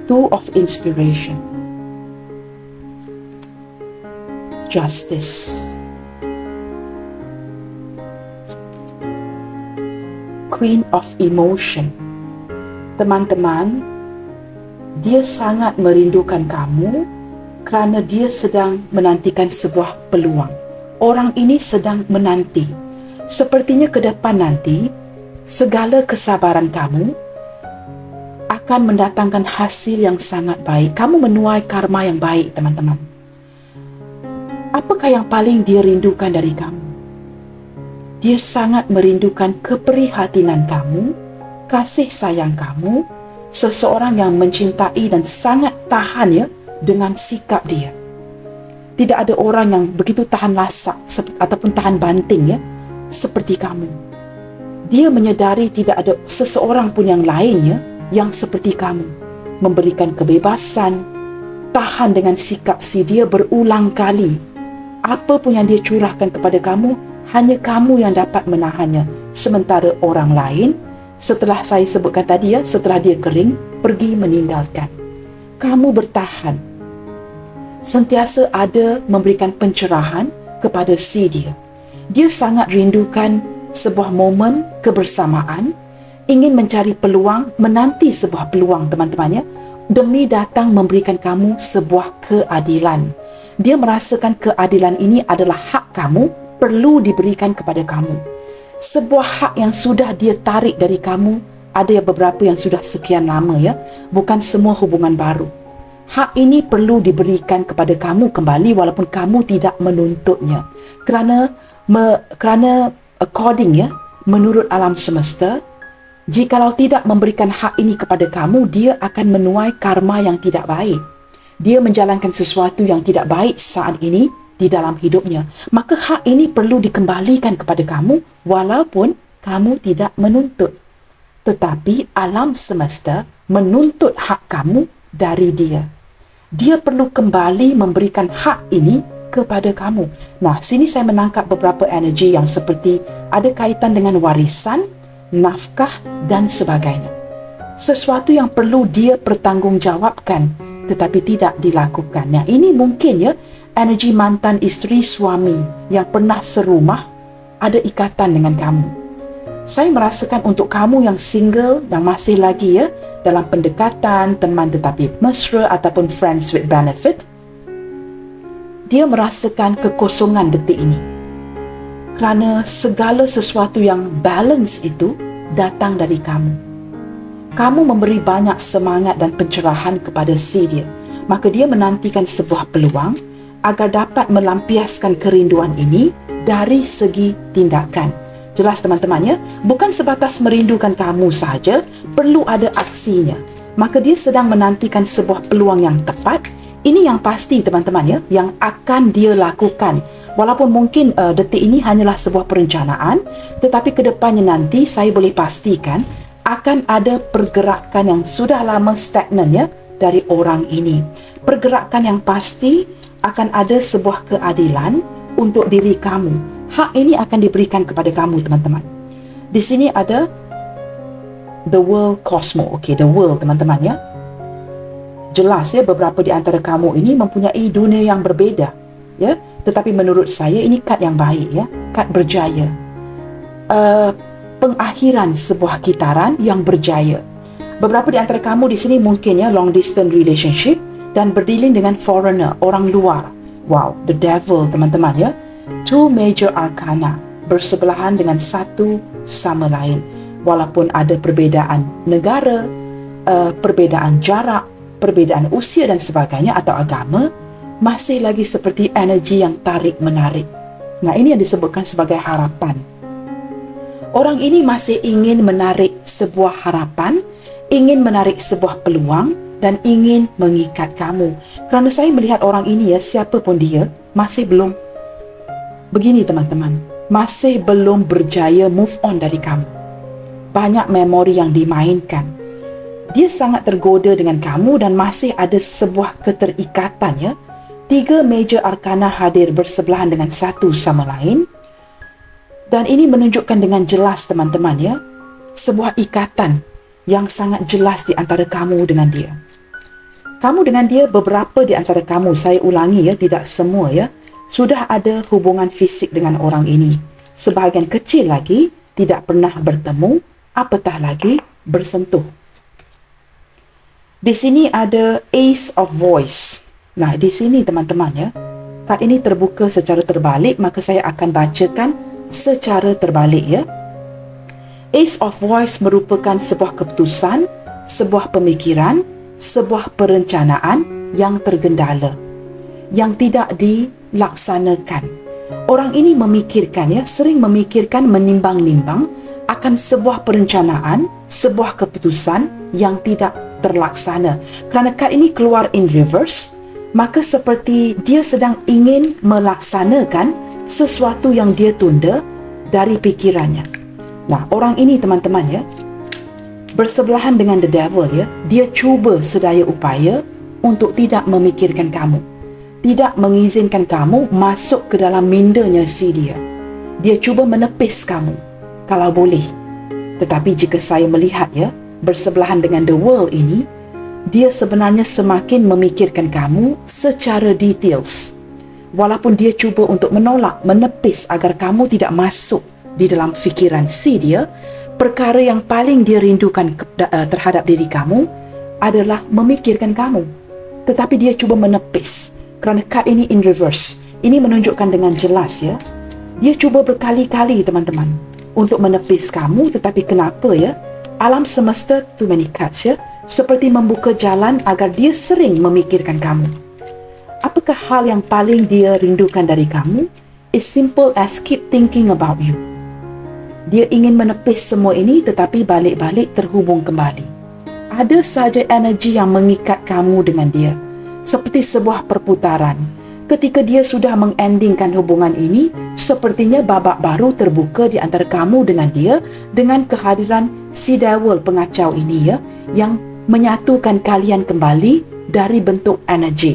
Two of Inspiration, Justice, Queen of Emotion. Teman-teman, dia sangat merindukan kamu kerana dia sedang menantikan sebuah peluang. Orang ini sedang menanti. Sepertinya ke depan nanti, segala kesabaran kamu akan mendatangkan hasil yang sangat baik. Kamu menuai karma yang baik, teman-teman. Apakah yang paling dia rindukan dari kamu? Dia sangat merindukan keprihatinan kamu, kasih sayang kamu, seseorang yang mencintai dan sangat tahan ya dengan sikap dia. Tidak ada orang yang begitu tahan lasak ataupun tahan banting ya, seperti kamu. Dia menyedari tidak ada seseorang pun yang lainnya yang seperti kamu, memberikan kebebasan, tahan dengan sikap si dia berulang kali. Apa pun yang dia curahkan kepada kamu, hanya kamu yang dapat menahannya. sementara orang lain, setelah saya sebutkan tadi ya, setelah dia kering, pergi meninggalkan. Kamu bertahan, sentiasa ada memberikan pencerahan kepada si dia. Dia sangat rindukan sebuah momen kebersamaan, ingin mencari peluang, menanti sebuah peluang teman-teman ya, demi datang memberikan kamu sebuah keadilan. Dia merasakan keadilan ini adalah hak kamu, perlu diberikan kepada kamu. Sebuah hak yang sudah dia tarik dari kamu, ada beberapa yang sudah sekian lama ya, bukan semua hubungan baru. Hak ini perlu diberikan kepada kamu kembali walaupun kamu tidak menuntutnya. Kerana according ya, menurut alam semesta, jikalau tidak memberikan hak ini kepada kamu, dia akan menuai karma yang tidak baik. Dia menjalankan sesuatu yang tidak baik saat ini di dalam hidupnya. Maka hak ini perlu dikembalikan kepada kamu walaupun kamu tidak menuntut. Tetapi alam semesta menuntut hak kamu dari dia. Dia perlu kembali memberikan hak ini kepada kamu. Nah, sini saya menangkap beberapa energi yang seperti ada kaitan dengan warisan, nafkah dan sebagainya. Sesuatu yang perlu dia pertanggungjawabkan tetapi tidak dilakukan. Nah, ini mungkin ya energi mantan isteri suami yang pernah serumah, ada ikatan dengan kamu. Saya merasakan untuk kamu yang single, yang masih lagi ya dalam pendekatan, teman tetapi mesra ataupun friends with benefit, dia merasakan kekosongan detik ini. Kerana segala sesuatu yang balance itu datang dari kamu. Kamu memberi banyak semangat dan pencerahan kepada si dia. Maka dia menantikan sebuah peluang agar dapat melampiaskan kerinduan ini dari segi tindakan. Jelas teman-teman ya, bukan sebatas merindukan kamu sahaja, perlu ada aksinya. Maka dia sedang menantikan sebuah peluang yang tepat. Ini yang pasti teman-teman ya, yang akan dia lakukan. Walaupun mungkin detik ini hanyalah sebuah perencanaan, tetapi kedepannya nanti saya boleh pastikan akan ada pergerakan yang sudah lama stagnan ya dari orang ini. Pergerakan yang pasti akan ada sebuah keadilan untuk diri kamu. Hak ini akan diberikan kepada kamu teman-teman. Di sini ada the world cosmo. Okey, the world teman-teman ya. Jelas ya beberapa di antara kamu ini mempunyai dunia yang berbeda ya, tetapi menurut saya ini kad yang baik ya, kad berjaya. Pengakhiran sebuah kitaran yang berjaya. Beberapa di antara kamu di sini mungkin ya long distance relationship dan berdealing dengan foreigner, orang luar. Wow, the devil teman-teman ya. Two major arcana bersebelahan dengan satu sama lain. Walaupun ada perbezaan negara, perbezaan jarak, perbezaan usia dan sebagainya atau agama, masih lagi seperti energi yang tarik-menarik. Nah, ini yang disebutkan sebagai harapan. Orang ini masih ingin menarik sebuah harapan, ingin menarik sebuah peluang dan ingin mengikat kamu. Kerana saya melihat orang ini ya, siapapun dia, masih belum begini teman-teman, masih belum berjaya move on dari kamu. Banyak memori yang dimainkan. Dia sangat tergoda dengan kamu dan masih ada sebuah keterikatan ya. 3 major arkana hadir bersebelahan dengan satu sama lain. Dan ini menunjukkan dengan jelas teman-teman ya, sebuah ikatan yang sangat jelas di antara kamu dengan dia. Kamu dengan dia, beberapa di antara kamu, saya ulangi ya, tidak semua ya, sudah ada hubungan fisik dengan orang ini. Sebahagian kecil lagi tidak pernah bertemu, apatah lagi bersentuh. Di sini ada Ace of Voice. Nah, di sini teman-teman ya, kad ini terbuka secara terbalik, maka saya akan bacakan secara terbalik ya. Ace of Voice merupakan sebuah keputusan, sebuah pemikiran, sebuah perencanaan yang tergendala, yang tidak dilaksanakan. Orang ini memikirkan ya, sering memikirkan, menimbang-nimbang akan sebuah perencanaan, sebuah keputusan yang tidak terlaksana. Kerana kad ini keluar in reverse, maka seperti dia sedang ingin melaksanakan sesuatu yang dia tunda dari pikirannya. Nah, orang ini teman-teman ya, bersebelahan dengan the devil ya, dia cuba sedaya upaya untuk tidak memikirkan kamu, tidak mengizinkan kamu masuk ke dalam mindanya si dia. Dia cuba menepis kamu. kalau boleh. Tetapi jika saya melihat bersebelahan dengan the world ini, dia sebenarnya semakin memikirkan kamu secara details. Walaupun dia cuba untuk menolak, menepis agar kamu tidak masuk di dalam fikiran dia, perkara yang paling dia rindukan terhadap diri kamu adalah memikirkan kamu. Tetapi dia cuba menepis. Kerana kad ini in reverse. Ini menunjukkan dengan jelas dia cuba berkali-kali teman-teman untuk menepis kamu. Tetapi kenapa alam semesta, too many cards seperti membuka jalan agar dia sering memikirkan kamu. Apakah hal yang paling dia rindukan dari kamu? It's simple as keep thinking about you. Dia ingin menepis semua ini tetapi balik-balik terhubung kembali. Ada saja energi yang mengikat kamu dengan dia, seperti sebuah perputaran. Ketika dia sudah mengendingkan hubungan ini, sepertinya babak baru terbuka di antara kamu dengan dia, dengan kehadiran si devil pengacau ini yang menyatukan kalian kembali dari bentuk energi.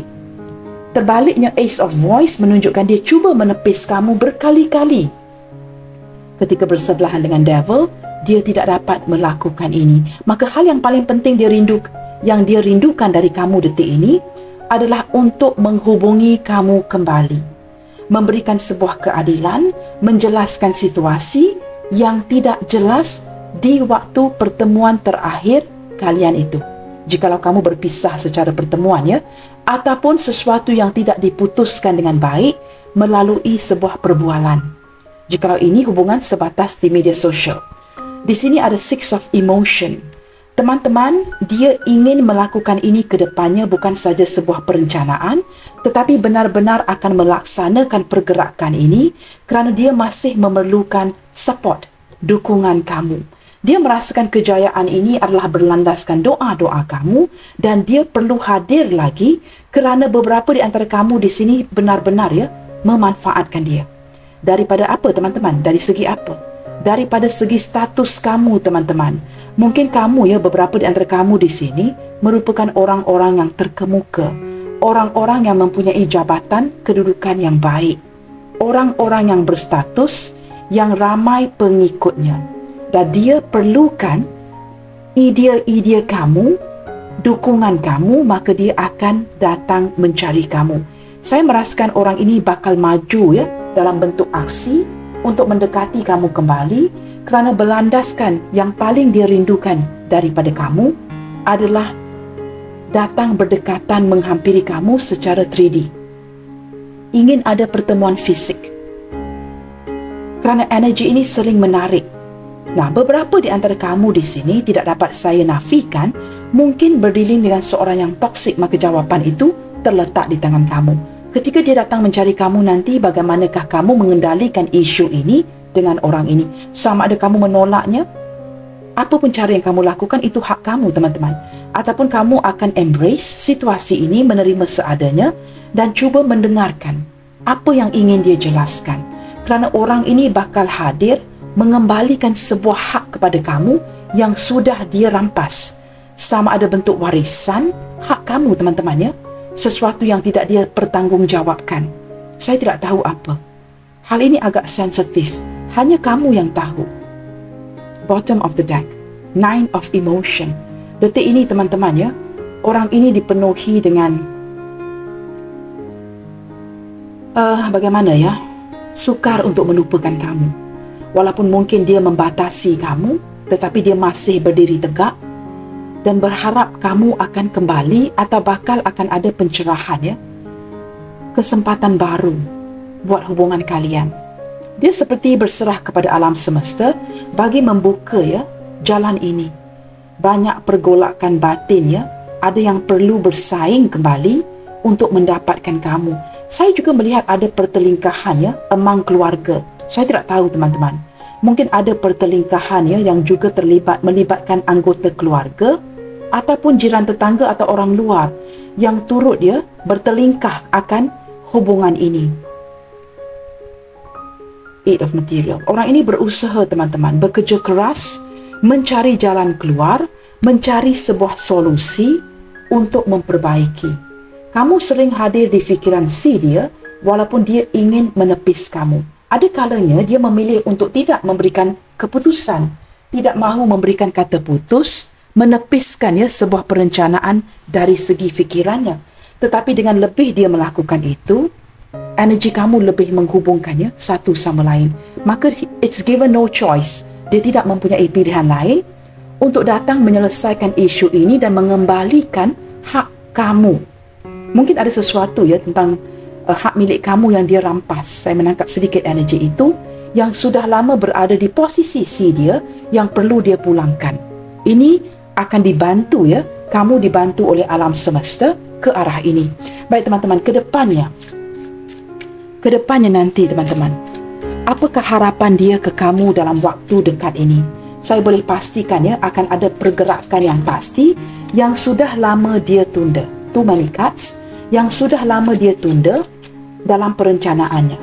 Terbaliknya, Ace of Voice menunjukkan dia cuba menepis kamu berkali-kali. Ketika bersebelahan dengan devil, dia tidak dapat melakukan ini. Maka hal yang paling penting yang dia rindukan dari kamu detik ini adalah untuk menghubungi kamu kembali, memberikan sebuah keadilan, menjelaskan situasi yang tidak jelas di waktu pertemuan terakhir kalian itu. Jikalau kamu berpisah secara pertemuan ataupun sesuatu yang tidak diputuskan dengan baik melalui sebuah perbualan. Jikalau ini hubungan sebatas di media sosial. Di sini ada Six of Emotion. Teman-teman, dia ingin melakukan ini ke depannya bukan saja sebuah perencanaan, tetapi benar-benar akan melaksanakan pergerakan ini kerana dia masih memerlukan support, dukungan kamu. Dia merasakan kejayaan ini adalah berlandaskan doa-doa kamu dan dia perlu hadir lagi kerana beberapa di antara kamu di sini benar-benar memanfaatkan dia. Daripada apa teman-teman? Dari segi apa? Daripada segi status kamu teman-teman. Mungkin kamu beberapa di antara kamu di sini merupakan orang-orang yang terkemuka, orang-orang yang mempunyai jabatan kedudukan yang baik, orang-orang yang berstatus, yang ramai pengikutnya, dan dia perlukan idea-idea kamu, dukungan kamu, maka dia akan datang mencari kamu. Saya merasakan orang ini bakal maju dalam bentuk aksi untuk mendekati kamu kembali kerana berlandaskan yang paling dia rindukan daripada kamu adalah datang berdekatan menghampiri kamu secara 3D. Ingin ada pertemuan fisik. Kerana energi ini sering menarik. Nah, beberapa di antara kamu di sini tidak dapat saya nafikan mungkin berdealing dengan seorang yang toksik, maka jawapan itu terletak di tangan kamu. Ketika dia datang mencari kamu nanti, bagaimanakah kamu mengendalikan isu ini dengan orang ini? Sama ada kamu menolaknya, apa pun cara yang kamu lakukan, itu hak kamu teman-teman. Ataupun kamu akan embrace situasi ini, menerima seadanya dan cuba mendengarkan apa yang ingin dia jelaskan. Kerana orang ini bakal hadir mengembalikan sebuah hak kepada kamu yang sudah dia rampas. Sama ada bentuk warisan, hak kamu teman-teman sesuatu yang tidak dia pertanggungjawabkan. Saya tidak tahu apa. Hal ini agak sensitif. Hanya kamu yang tahu. Bottom of the deck. 9 of Emotion. Detik ini teman-teman orang ini dipenuhi dengan bagaimana sukar untuk melupakan kamu. Walaupun mungkin dia membatasi kamu, tetapi dia masih berdiri tegak dan berharap kamu akan kembali atau bakal akan ada pencerahan kesempatan baru buat hubungan kalian. Dia seperti berserah kepada alam semesta bagi membuka jalan ini. Banyak pergolakan batin ada yang perlu bersaing kembali untuk mendapatkan kamu. Saya juga melihat ada pertelingkahan among keluarga. Saya tidak tahu teman-teman. Mungkin ada pertelingkahan yang juga melibatkan anggota keluarga ataupun jiran tetangga atau orang luar yang turut bertelingkah akan hubungan ini. 8 of Material. Orang ini berusaha teman-teman, bekerja keras, mencari jalan keluar, mencari sebuah solusi untuk memperbaiki. Kamu sering hadir di fikiran dia walaupun dia ingin menepis kamu. Ada kalanya dia memilih untuk tidak memberikan keputusan, tidak mahu memberikan kata putus, menepiskan sebuah perencanaan dari segi fikirannya. Tetapi dengan lebih dia melakukan itu, energi kamu lebih menghubungkannya satu sama lain. Maka it's given no choice. Dia tidak mempunyai pilihan lain untuk datang menyelesaikan isu ini dan mengembalikan hak kamu. Mungkin ada sesuatu tentang hak milik kamu yang dia rampas. Saya menangkap sedikit energi itu yang sudah lama berada di posisi dia yang perlu dia pulangkan. Ini akan dibantu kamu dibantu oleh alam semesta ke arah ini. Baik teman-teman, kedepannya nanti teman-teman, apakah harapan dia ke kamu dalam waktu dekat ini? Saya boleh pastikan akan ada pergerakan yang pasti yang sudah lama dia tunda. Too many cards yang sudah lama dia tunda dalam perencanaannya.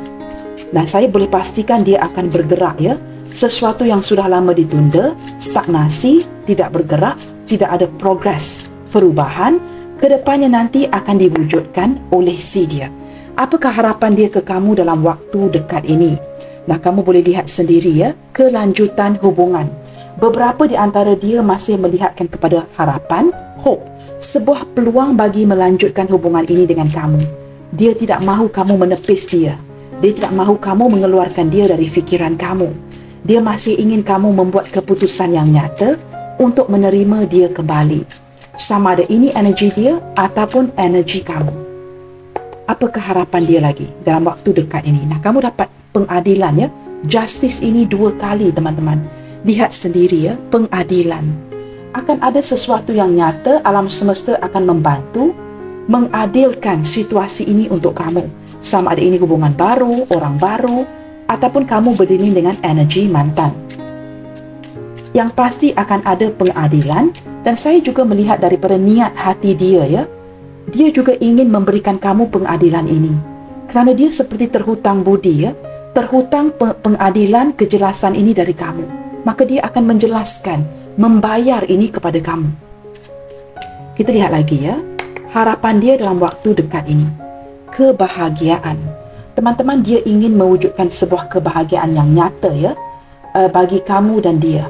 Nah, saya boleh pastikan dia akan bergerak sesuatu yang sudah lama ditunda, stagnasi, tidak bergerak, tidak ada progres, perubahan, kedepannya nanti akan diwujudkan oleh dia. Apakah harapan dia ke kamu dalam waktu dekat ini? Nah, kamu boleh lihat sendiri kelanjutan hubungan. Beberapa di antara dia masih melihatkan kepada harapan, hope, sebuah peluang bagi melanjutkan hubungan ini dengan kamu. Dia tidak mahu kamu menepis dia. Dia tidak mahu kamu mengeluarkan dia dari fikiran kamu. Dia masih ingin kamu membuat keputusan yang nyata untuk menerima dia kembali. Sama ada ini energi dia ataupun energi kamu. Apakah harapan dia lagi dalam waktu dekat ini? Nah, kamu dapat pengadilan justice ini 2 kali teman-teman. Lihat sendiri pengadilan. Akan ada sesuatu yang nyata, alam semesta akan membantu mengadilkan situasi ini untuk kamu. Sama ada ini hubungan baru, orang baru, ataupun kamu berdiri dengan energi mantan. Yang pasti akan ada pengadilan, dan saya juga melihat daripada niat hati dia dia juga ingin memberikan kamu pengadilan ini. Kerana dia seperti terhutang budi terhutang pengadilan kejelasan ini dari kamu. Maka dia akan menjelaskan, membayar ini kepada kamu. Kita lihat lagi harapan dia dalam waktu dekat ini. Kebahagiaan. Teman-teman, dia ingin mewujudkan sebuah kebahagiaan yang nyata bagi kamu dan dia.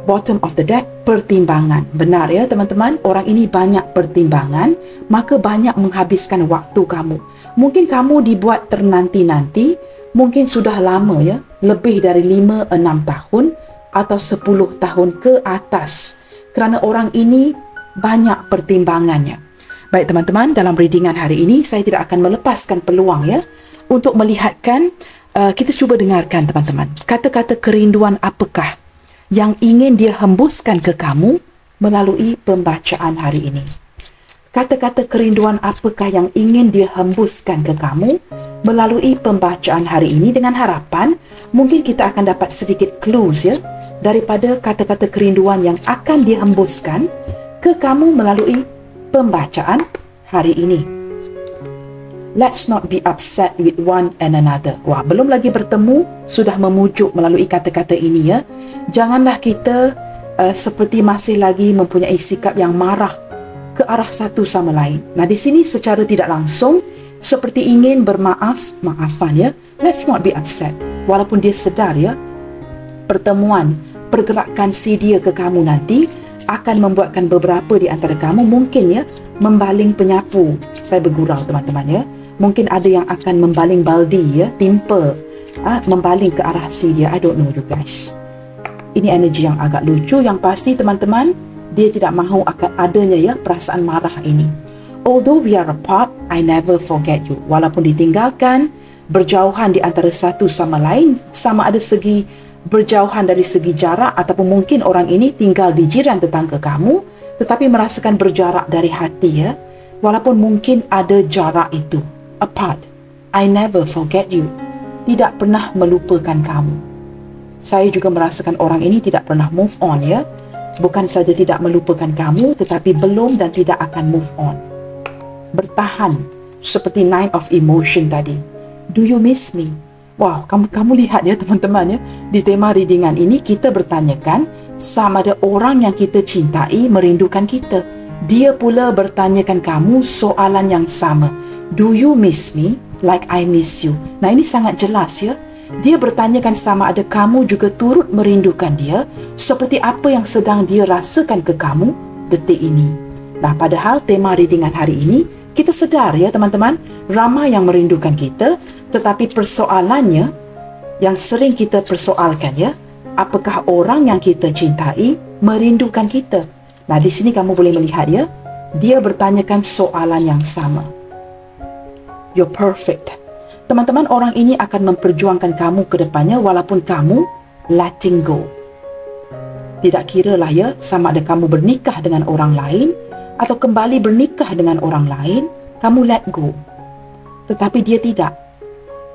Bottom of the deck, pertimbangan. Benar teman-teman, orang ini banyak pertimbangan, maka banyak menghabiskan waktu kamu. Mungkin kamu dibuat ternanti-nanti, mungkin sudah lama lebih dari 5-6 tahun atau 10 tahun ke atas. Kerana orang ini banyak pertimbangannya. Baik teman-teman, dalam readingan hari ini saya tidak akan melepaskan peluang untuk melihatkan, kita cuba dengarkan teman-teman. Kata-kata kerinduan apakah yang ingin dia hembuskan ke kamu melalui pembacaan hari ini? Kata-kata kerinduan apakah yang ingin dia hembuskan ke kamu melalui pembacaan hari ini, dengan harapan mungkin kita akan dapat sedikit clues daripada kata-kata kerinduan yang akan dia hembuskan ke kamu melalui pembacaan hari ini. Let's not be upset with one and another. Wah, belum lagi bertemu sudah memujuk melalui kata-kata ini Janganlah kita seperti masih lagi mempunyai sikap yang marah ke arah satu sama lain. Nah, di sini secara tidak langsung seperti ingin maafan Let's not be upset. Walaupun dia sedar pertemuan, pergerakan dia ke kamu nanti akan membuatkan beberapa di antara kamu mungkin membaling penyapu. Saya bergurau teman-teman Mungkin ada yang akan membaling baldi timpa, membaling ke arah dia. I don't know you guys. Ini energi yang agak lucu. Yang pasti teman-teman, dia tidak mahu akan adanya perasaan marah ini. Although we are apart, I never forget you. Walaupun ditinggalkan, berjauhan di antara satu sama lain, sama ada segi berjauhan dari segi jarak, ataupun mungkin orang ini tinggal di jiran tetangga kamu, tetapi merasakan berjarak dari hati walaupun mungkin ada jarak itu. Apart, I never forget you. Tidak pernah melupakan kamu. Saya juga merasakan orang ini tidak pernah move on Bukan saja tidak melupakan kamu, tetapi belum dan tidak akan move on. Bertahan, seperti Nine of Emotion tadi. Do you miss me? Wow, kamu lihat teman-teman di tema readingan ini kita bertanyakan sama ada orang yang kita cintai merindukan kita. Dia pula bertanyakan kamu soalan yang sama. Do you miss me like I miss you? Nah, ini sangat jelas Dia bertanyakan sama ada kamu juga turut merindukan dia seperti apa yang sedang dia rasakan ke kamu detik ini. Nah, padahal tema readingan hari ini, kita sedar ya teman-teman, ramai yang merindukan kita, tetapi persoalannya yang sering kita persoalkan ya, apakah orang yang kita cintai merindukan kita? Nah, di sini kamu boleh melihat ya, dia bertanyakan soalan yang sama. You're perfect. Teman-teman, orang ini akan memperjuangkan kamu ke depannya walaupun kamu letting go. Tidak kira lah ya, sama ada kamu bernikah dengan orang lain atau kembali bernikah dengan orang lain, kamu let go. Tetapi dia tidak.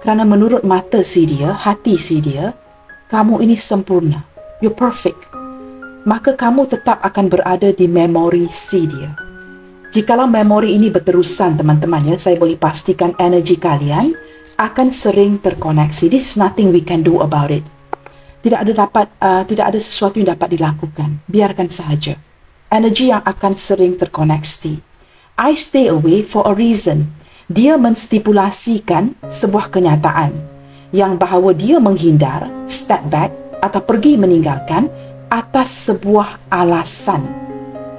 Kerana menurut mata si dia, hati si dia, kamu ini sempurna. You're perfect. Maka kamu tetap akan berada di memori si dia. Jikalau memori ini berterusan teman-teman ya, saya boleh pastikan energi kalian akan sering terkoneksi. This is nothing we can do about it. Tidak ada sesuatu yang dapat dilakukan. Biarkan sahaja. Energi yang akan sering terkoneksi. I stay away for a reason. Dia menstipulasikan sebuah kenyataan yang bahawa dia menghindar, step back atau pergi meninggalkan atas sebuah alasan.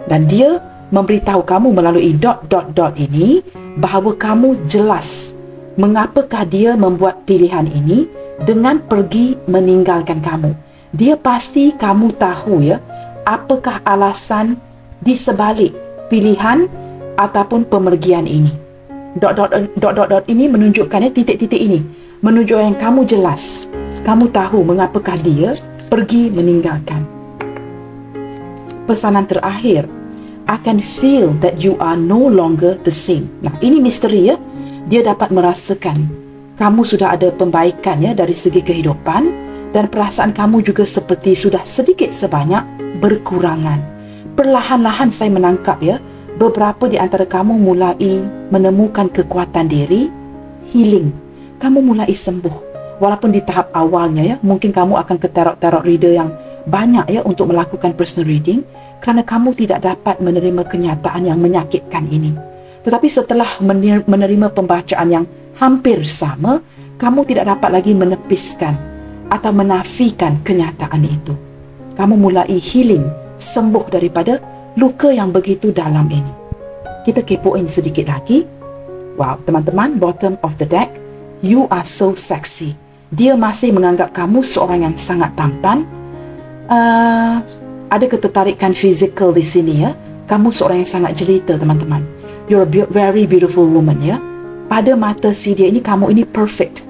Dan dia memberitahu kamu melalui ... ini bahawa kamu jelas mengapakah dia membuat pilihan ini dengan pergi meninggalkan kamu. Dia pasti kamu tahu ya, apakah alasan di sebalik pilihan ataupun pemergian ini. ... ini menunjukkan ya, titik-titik ini menunjukkan kamu jelas, kamu tahu mengapakah dia pergi meninggalkan. Pesanan terakhir, I can feel that you are no longer the same. Nah, ini misteri ya. Dia dapat merasakan kamu sudah ada pembaikan ya dari segi kehidupan dan perasaan kamu juga seperti sudah sedikit sebanyak berkurangan. Perlahan-lahan saya menangkap ya, beberapa di antara kamu mulai menemukan kekuatan diri, healing. Kamu mulai sembuh. Walaupun di tahap awalnya ya, mungkin kamu akan ke tarot reader yang banyak ya untuk melakukan personal reading kerana kamu tidak dapat menerima kenyataan yang menyakitkan ini. Tetapi setelah menerima pembacaan yang hampir sama, kamu tidak dapat lagi menepiskan atau menafikan kenyataan itu. Kamu mulai healing, sembuh daripada luka yang begitu dalam ini. Kita kepoin sedikit lagi. Wow, teman-teman, bottom of the deck, you are so sexy. Dia masih menganggap kamu seorang yang sangat tampan. Ada ketertarikan fizikal di sini ya. Kamu seorang yang sangat jelita, teman-teman. You're a very beautiful woman ya. Pada mata si dia ini, kamu ini perfect.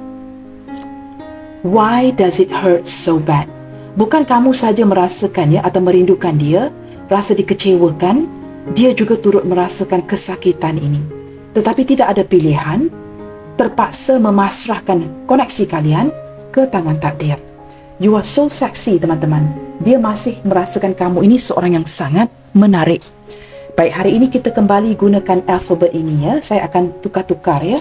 Why does it hurt so bad? Bukan kamu saja merasakan ya atau merindukan dia, rasa dikecewakan, dia juga turut merasakan kesakitan ini. Tetapi tidak ada pilihan, terpaksa memasrahkan koneksi kalian ke tangan takdir. You are so sexy, teman-teman. Dia masih merasakan kamu ini seorang yang sangat menarik. Baik, hari ini kita kembali gunakan alfabet ini ya. Saya akan tukar-tukar ya.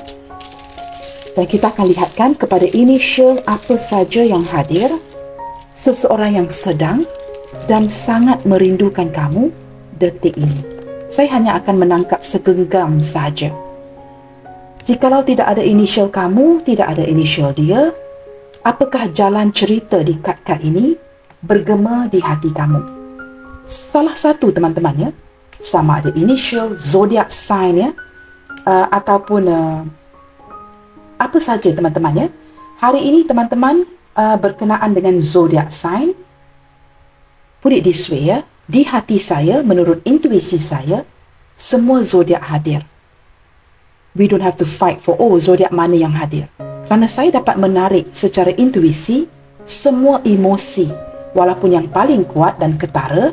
Dan kita akan lihatkan kepada initial apa saja yang hadir. Seseorang yang sedang dan sangat merindukan kamu detik ini. Saya hanya akan menangkap segenggam saja. Jikalau tidak ada initial kamu, tidak ada initial dia, apakah jalan cerita di kad-kad ini bergema di hati kamu? Salah satu, teman-teman ya. Sama ada initial, zodiac sign ya, ataupun apa saja teman-teman ya. Hari ini teman-teman berkenaan dengan zodiac sign. Put it this way ya, di hati saya, menurut intuisi saya, semua zodiac hadir. We don't have to fight for zodiac mana yang hadir. Kerana saya dapat menarik secara intuisi semua emosi, walaupun yang paling kuat dan ketara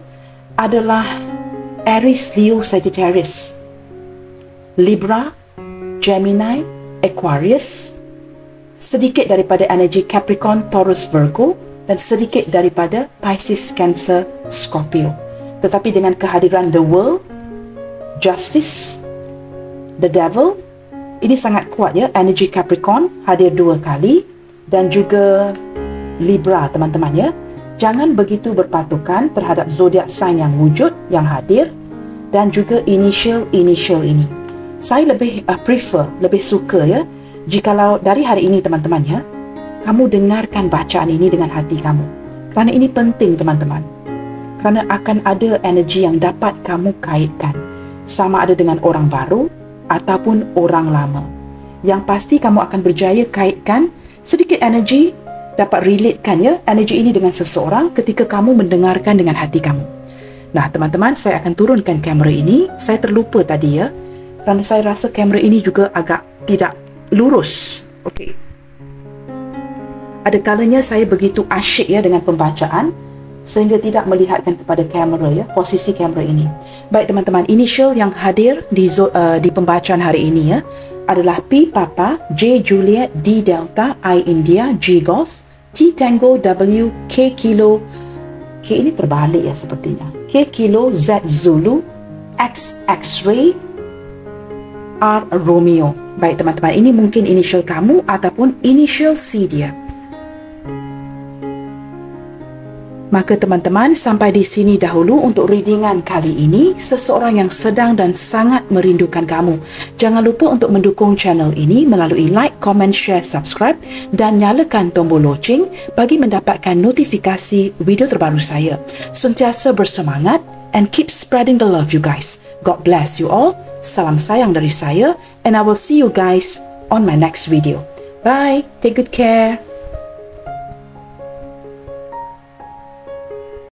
adalah Aries, Leo, Sagittarius, Libra, Gemini, Aquarius, sedikit daripada energi Capricorn, Taurus, Virgo, dan sedikit daripada Pisces, Cancer, Scorpio. Tetapi dengan kehadiran The World, Justice, The Devil, ini sangat kuat ya. Energi Capricorn hadir 2 kali dan juga Libra, teman-teman ya. Jangan begitu berpatukan terhadap zodiak sign yang wujud, yang hadir, dan juga initial ini. Saya lebih prefer, lebih suka ya, jikalau dari hari ini teman-teman ya, kamu dengarkan bacaan ini dengan hati kamu. Kerana ini penting teman-teman. Kerana akan ada energi yang dapat kamu kaitkan. Sama ada dengan orang baru ataupun orang lama. Yang pasti kamu akan berjaya kaitkan sedikit energi, dapat relatekan ya energi ini dengan seseorang ketika kamu mendengarkan dengan hati kamu. Nah teman-teman, saya akan turunkan kamera ini. Saya terlupa tadi ya, kerana saya rasa kamera ini juga agak tidak lurus. Okey. Ada kalanya saya begitu asyik ya dengan pembacaan sehingga tidak melihatkan kepada kamera ya, posisi kamera ini. Baik teman-teman, inisial yang hadir di pembacaan hari ini ya adalah P Papa, J Juliet, D Delta, I India, G Golf, T Tango, W, K Kilo. K ini terbalik ya sepertinya. K Kilo, Z Zulu, X X-ray, R Romeo. Baik teman-teman, ini mungkin inisial kamu ataupun inisial C dia. Maka teman-teman, sampai di sini dahulu untuk readingan kali ini. Seseorang yang sedang dan sangat merindukan kamu. Jangan lupa untuk mendukung channel ini melalui like, comment, share, subscribe dan nyalakan tombol loceng bagi mendapatkan notifikasi video terbaru saya. Sentiasa bersemangat and keep spreading the love you guys. God bless you all. Salam sayang dari saya and I will see you guys on my next video. Bye. Take good care.